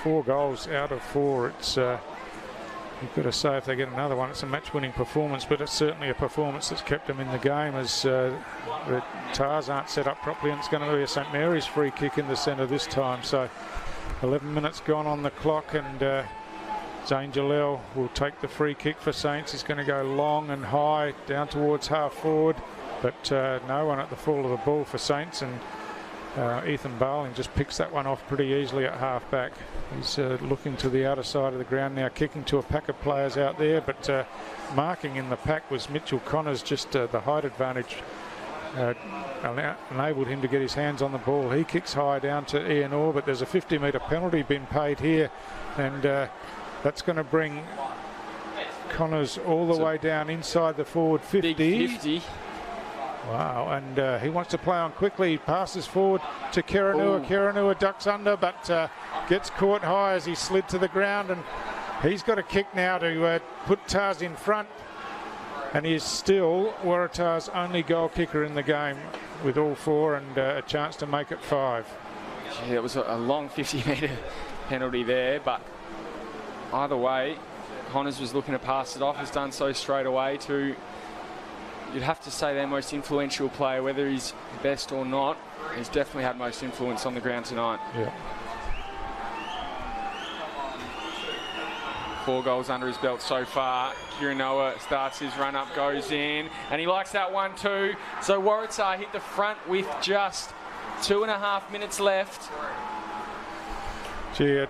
4 goals out of 4. It's you've got to say, if they get another one, it's a match-winning performance, but it's certainly a performance that's kept them in the game, as the Tars aren't set up properly, and it's going to be a St Mary's free kick in the centre this time. So 11 minutes gone on the clock, and Zane Jalel will take the free kick for Saints. He's going to go long and high down towards half forward, but no one at the fall of the ball for Saints, and Ethan Barling just picks that one off pretty easily at half back. He's looking to the outer side of the ground now, kicking to a pack of players out there, but marking in the pack was Mitchell Connors. Just the height advantage enabled him to get his hands on the ball. He kicks high down to Ian Orr, but there's a 50-metre penalty been paid here, and that's going to bring Connors all the way down inside the forward 50. Big 50. Wow, and he wants to play on quickly. He passes forward to Kiranua. Kiranua ducks under, but gets caught high as he slid to the ground, and he's got a kick now to put Tars in front, and he is still Waratah's only goal kicker in the game with all 4, and a chance to make it 5. Yeah, it was a long 50-metre penalty there, but either way, Connors was looking to pass it off, has done so straight away to, you'd have to say, their most influential player. Whether he's best or not, he's definitely had most influence on the ground tonight. Yeah. 4 goals under his belt so far. Kirinoa starts his run up, goes in, and he likes that one too. So Waratah hit the front with just 2.5 minutes left. Gee,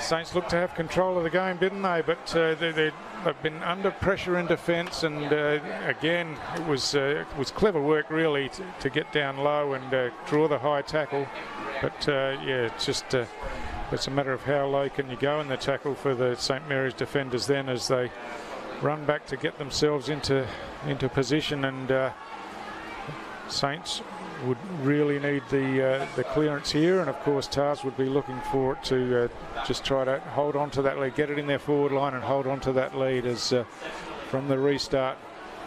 Saints looked to have control of the game, didn't they? But they've been under pressure in defence, and again, it was clever work really to get down low and draw the high tackle. But yeah, it's just it's a matter of how low can you go in the tackle for the St Mary's defenders then, as they run back to get themselves into position, and Saints would really need the clearance here, and of course Tars would be looking for it to just try to hold on to that lead, get it in their forward line and hold on to that lead, as from the restart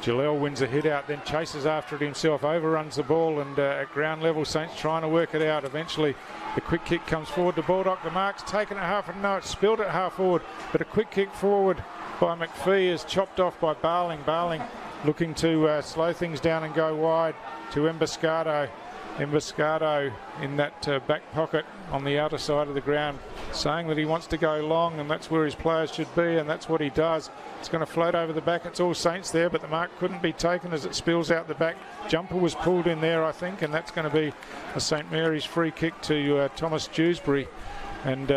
Jalel wins a hit out, then chases after it himself, overruns the ball, and at ground level Saints trying to work it out. Eventually the quick kick comes forward to Baldock. The mark's taken at half, and no, it's spilled at half forward, but a quick kick forward by McPhee is chopped off by Barling. Barling looking to slow things down and go wide to Emboscado. Emboscado in that back pocket on the outer side of the ground, saying that he wants to go long, and that's where his players should be, and that's what he does. It's going to float over the back. It's all Saints there, but the mark couldn't be taken as it spills out the back. Jumper was pulled in there, I think, and that's going to be a St Mary's free kick to Thomas Dewsbury. And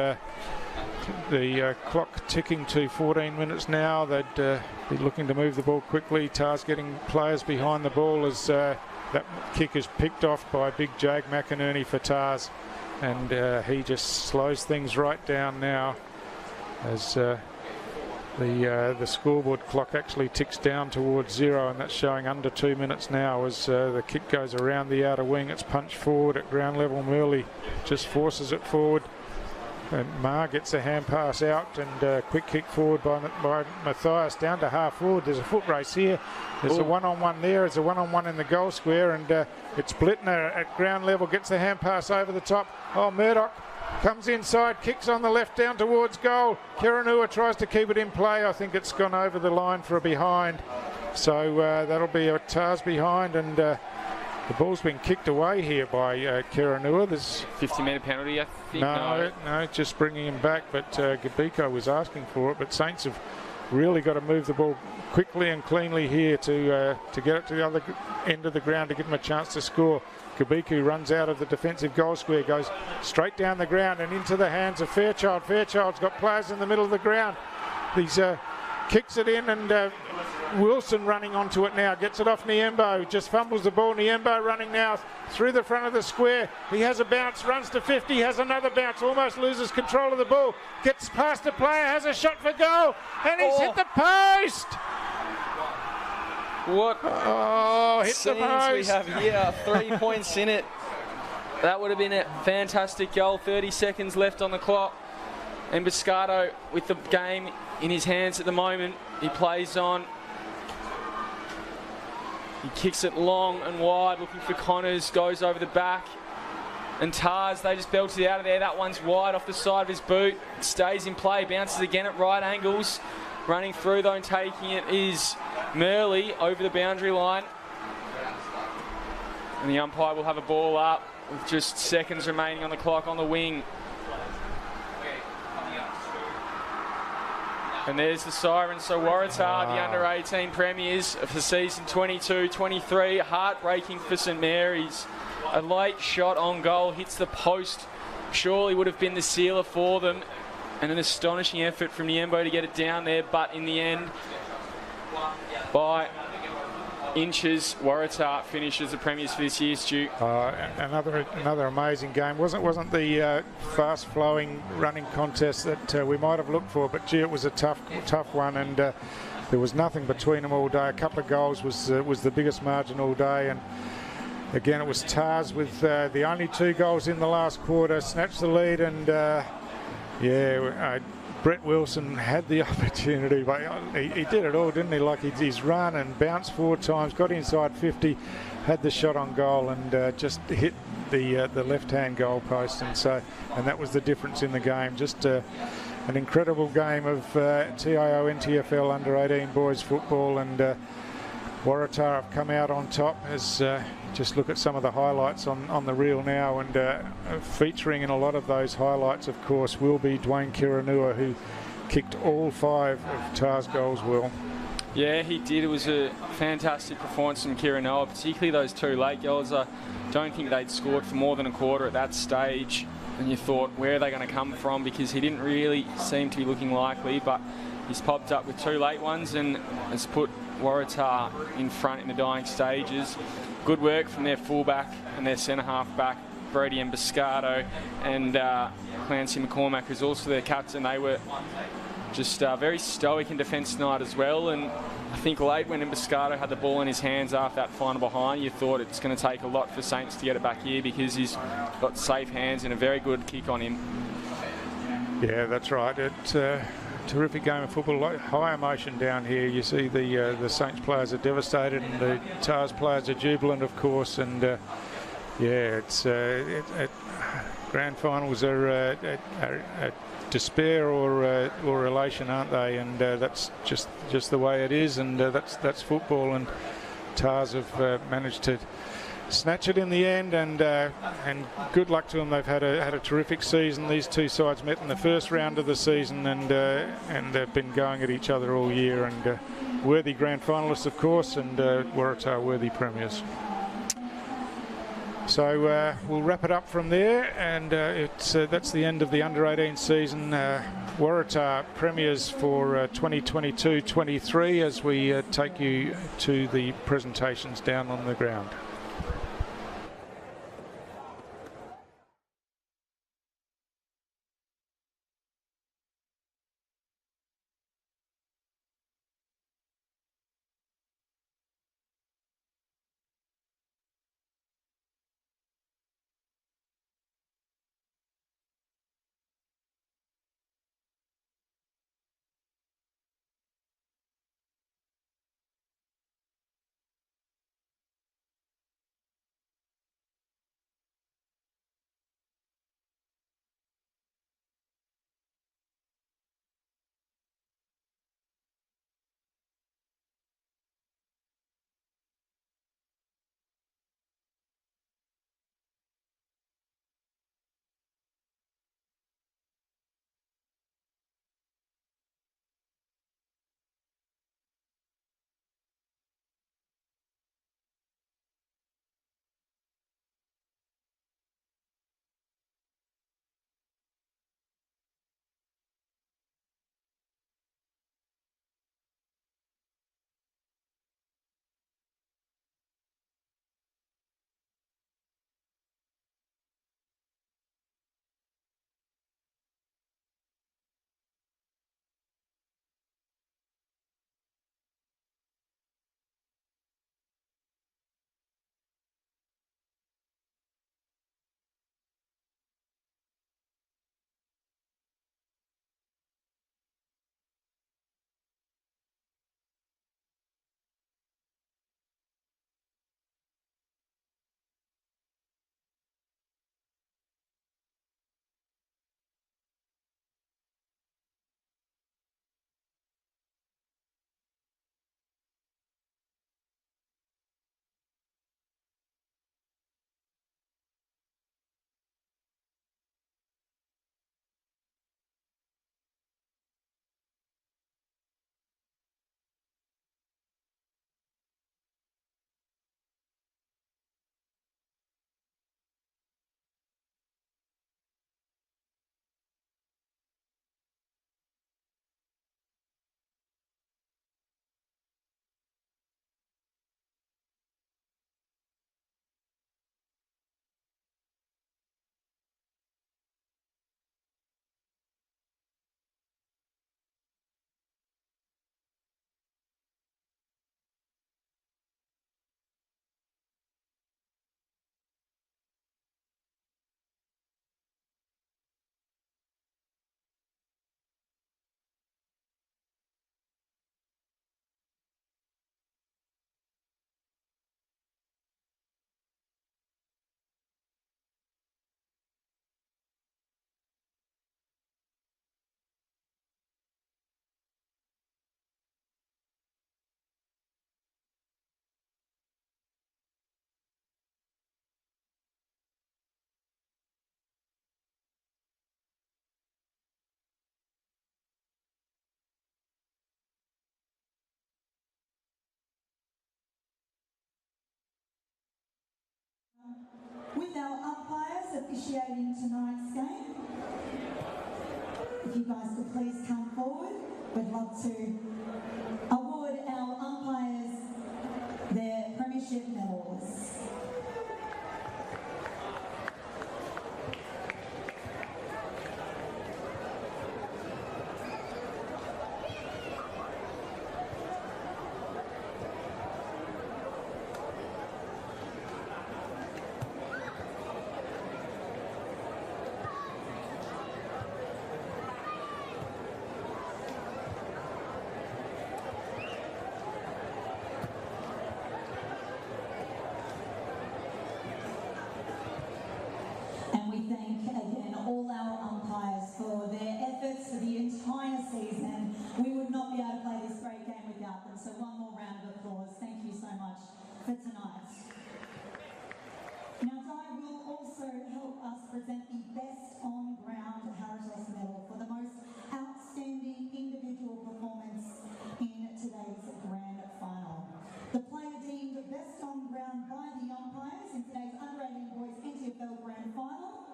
the clock ticking to 14 minutes now. They'd be looking to move the ball quickly. Tars getting players behind the ball as that kick is picked off by big Jag McInerney for Tars, and he just slows things right down now as the scoreboard clock actually ticks down towards 0, and that's showing under 2 minutes now as the kick goes around the outer wing. It's punched forward at ground level. Murley just forces it forward, and Ma gets a hand pass out, and quick kick forward by Matthias down to half forward. There's a foot race here. There's a one-on-one there. It's a one-on-one in the goal square, and it's Blittner at ground level, gets the hand pass over the top. Oh, Murdoch comes inside, kicks on the left down towards goal. Kiranua tries to keep it in play. I think it's gone over the line for a behind. So that'll be a Tars behind, and The ball's been kicked away here by Kiranua. There's 50-metre penalty, I think. no, just bringing him back. But Gabiko was asking for it. But Saints have really got to move the ball quickly and cleanly here to get it to the other end of the ground to give them a chance to score. Gabiku runs out of the defensive goal square, goes straight down the ground and into the hands of Fairchild. Fairchild's got players in the middle of the ground. He's kicks it in, and Wilson running onto it now, gets it off Niembo, just fumbles the ball. Niembo running now through the front of the square. He has a bounce, runs to 50, has another bounce, almost loses control of the ball, gets past the player, has a shot for goal, and he's hit the post. What hit the post. We have here, 3 points in it. That would have been a fantastic goal. 30 seconds left on the clock. And Biscardo with the game in his hands at the moment. He plays on. He kicks it long and wide, looking for Connors, goes over the back. And Tars, they just belted it out of there. That one's wide off the side of his boot. It stays in play, bounces again at right angles. Running through though and taking it is Murley over the boundary line. And the umpire will have a ball up with just seconds remaining on the clock on the wing. And there's the siren. So Waratah, the under-18 premiers for season 22-23. Heartbreaking for St Mary's. A late shot on goal hits the post. Surely would have been the sealer for them. And an astonishing effort from Niembo to get it down there. But in the end, by inches, Waratah finishes the premiers for this year, Stu. Another amazing game. Wasn't the fast-flowing running contest that we might have looked for, but gee, it was a tough one, and there was nothing between them all day. A couple of goals was the biggest margin all day, and again it was Tars with the only 2 goals in the last quarter, snatched the lead, and Brett Wilson had the opportunity, but he did it all, didn't he? Like he's run and bounced 4 times, got inside 50, had the shot on goal, and just hit the left-hand goal post, and that was the difference in the game. Just an incredible game of TIO NTFL under-18 boys football, and Waratah have come out on top. As just look at some of the highlights on the reel now, and featuring in a lot of those highlights, of course, will be Dwayne Kiranua, who kicked all 5 of Tars' goals. Will. Yeah, he did. It was a fantastic performance from Kiranua, particularly those 2 late goals. I don't think they'd scored for more than a quarter at that stage, and you thought, where are they going to come from? Because he didn't really seem to be looking likely, but he's popped up with 2 late ones and has put Waratah in front in the dying stages. Good work from their fullback and their centre-half back, Brody and Biscardo, and Clancy McCormack, who's also their captain. They were just very stoic in defence tonight as well, and I think late when Biscardo had the ball in his hands after that final behind, you thought it's going to take a lot for Saints to get it back here, because he's got safe hands and a very good kick on him. Yeah, that's right. Terrific game of football, high emotion down here. You see the Saints players are devastated, and the Tars players are jubilant, of course. And it's grand finals are despair or elation, aren't they? And that's just the way it is, and that's football. And Tars have managed to snatch it in the end, and good luck to them. They've had a terrific season. These 2 sides met in the first round of the season, and they've been going at each other all year, and worthy grand finalists, of course, and Waratah worthy premiers. So we'll wrap it up from there, and that's the end of the under-18 season. Waratah premiers for 2022-23 as we take you to the presentations down on the ground. with our umpires officiating tonight's game. If you guys could please come forward, we'd love to award our umpires their premiership medals. So one more round of applause. Thank you so much for tonight. Now, Di will also help us present the Best On Ground Heritage Medal for the most outstanding individual performance in today's grand final. The player deemed Best On Ground by the umpires in today's Under-18 Boys NTFL Grand Final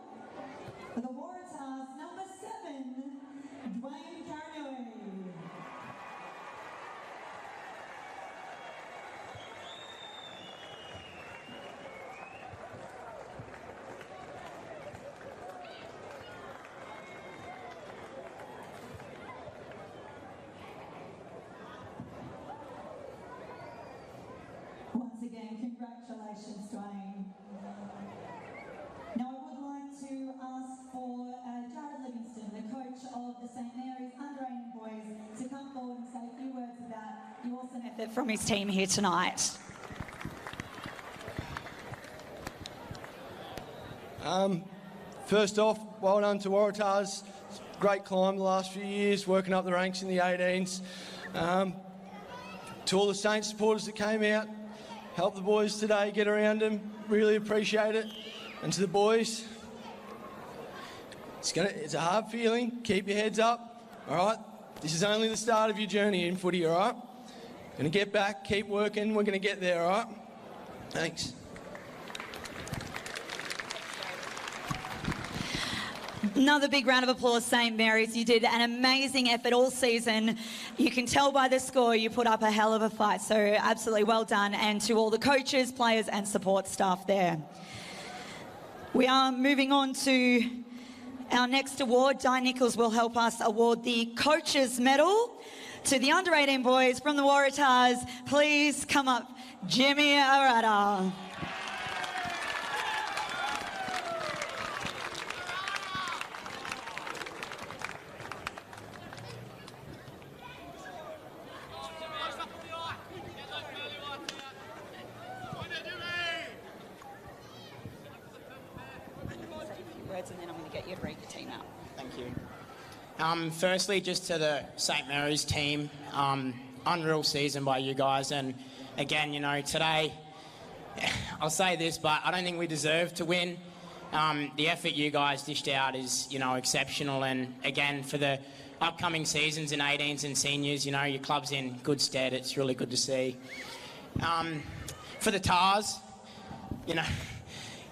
for the Waratahs, number 7, Darwin. Once again, congratulations, Dwayne. Now, I would like to ask for Jared Livingston, the coach of the St Mary's Under-18 Boys, to come forward and say a few words about the awesome effort from his team here tonight. First off, well done to Waratahs. Great climb the last few years, working up the ranks in the 18s. To all the Saints supporters that came out, help the boys today, get around them, really appreciate it. And to the boys, it's a hard feeling, keep your heads up, all right? This is only the start of your journey in footy, all right? Gonna get back, keep working, we're gonna get there, all right? Thanks. Another big round of applause, St Mary's. You did an amazing effort all season. You can tell by the score you put up a hell of a fight, so absolutely well done. And to all the coaches, players and support staff there. We are moving on to our next award. Di Nichols will help us award the Coaches Medal to the Under-18 boys from the Waratahs. Please come up, Jimmy Waratah. And then I'm going to get you to read the team out. Thank you. Firstly, just to the St Mary's team, unreal season by you guys. And again, you know, today, I'll say this, but I don't think we deserve to win. The effort you guys dished out is, you know, exceptional. And again, for the upcoming seasons in 18s and seniors, you know, your club's in good stead. It's really good to see. For the Tars, you know,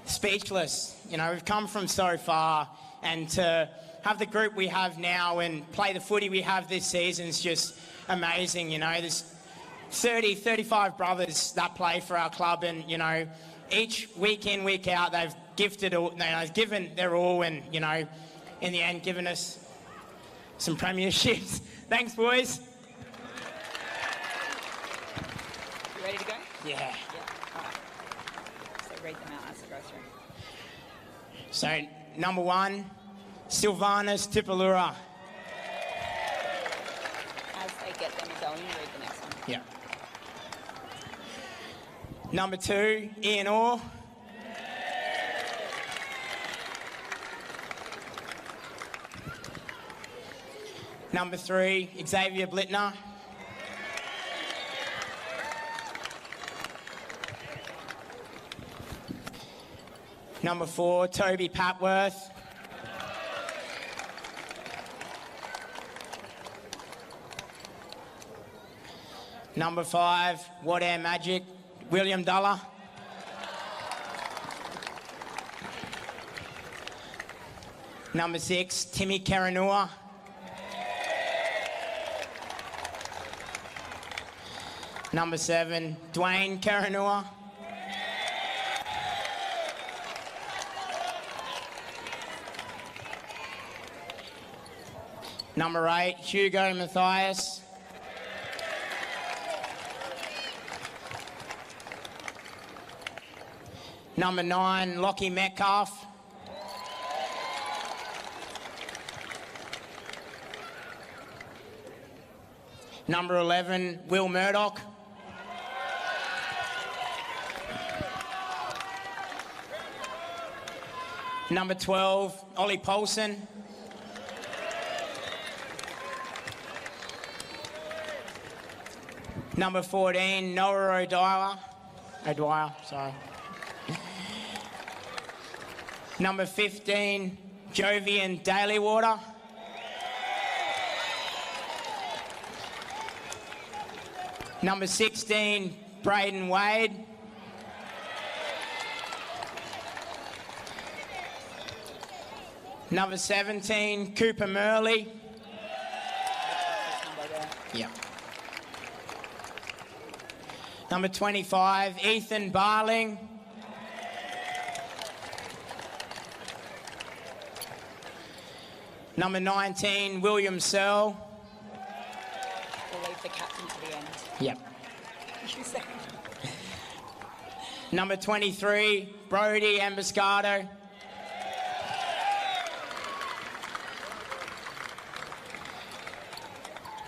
speechless. You know, we've come from so far, and to have the group we have now and play the footy we have this season is just amazing. You know, there's 30, 35 brothers that play for our club, and, you know, each week in, week out, they've given their all, and, you know, in the end, given us some premierships. Thanks, boys. You ready to go? Yeah. All right. So read them out as I go through. So, number 1, Sylvanus Tipalura. As they get them going, you read the next one. Yeah. Number 2, Ian Orr. Number 3, Xavier Blittner. Number 4, Toby Papworth. Number 5, What Air Magic, William Duller. Number 6, Timmy Karanua. Number 7, Dwayne Karanua. Number 8, Hugo Matthias. Number 9, Lockie Metcalf. Number 11, Will Murdoch. Number 12, Ollie Paulson. Number 14, Noah O'Dwyer, sorry. Number 15, Jovian Dalywater. Number 16, Braden Wade. Number 17, Cooper Murley. Yeah. Number 25, Ethan Barling. Number 19, William Searle. We'll leave the captain to the end. Yep. Number 23, Brody Ambascado.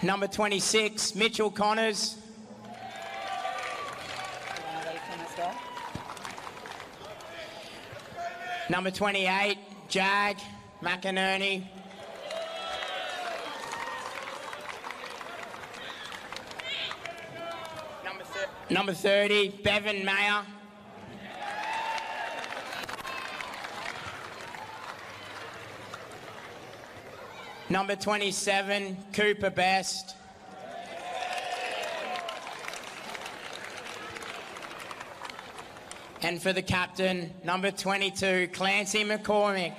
Number 26, Mitchell Connors. Number 28, Jag McInerney. Number 30, Bevan Mayer. Number 27, Cooper Best. And for the captain, number 22, Clancy McCormick.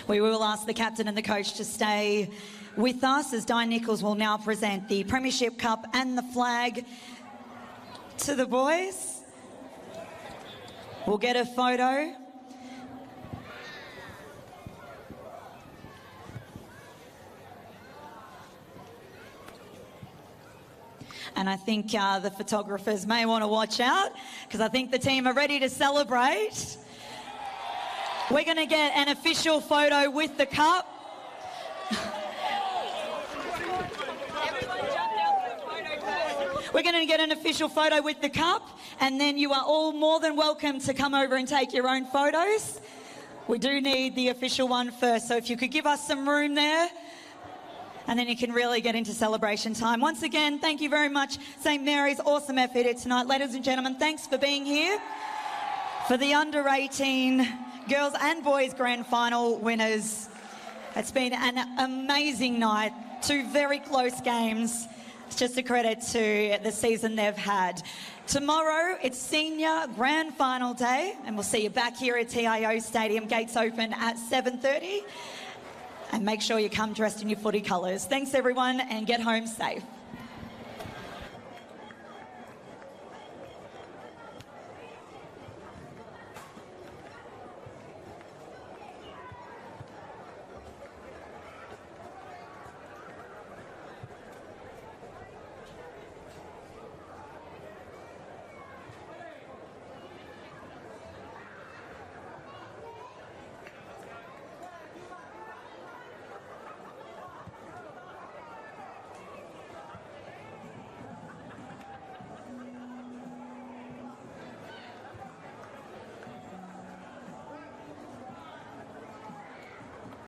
We will ask the captain and the coach to stay with us as Di Nichols will now present the Premiership Cup and the flag to the boys. We'll get a photo. And I think the photographers may want to watch out because I think the team are ready to celebrate. We're going to get an official photo with the cup. We're going to get an official photo with the cup, and then you are all more than welcome to come over and take your own photos. We do need the official one first, so if you could give us some room there, and then you can really get into celebration time. Once again, thank you very much, St Mary's. Awesome effort here tonight. Ladies and gentlemen, thanks for being here. For the under-18 girls and boys grand final winners, it's been an amazing night. 2 very close games. It's just a credit to the season they've had. Tomorrow, it's senior grand final day, and we'll see you back here at TIO Stadium. Gates open at 7:30. And make sure you come dressed in your footy colours. Thanks, everyone, and get home safe.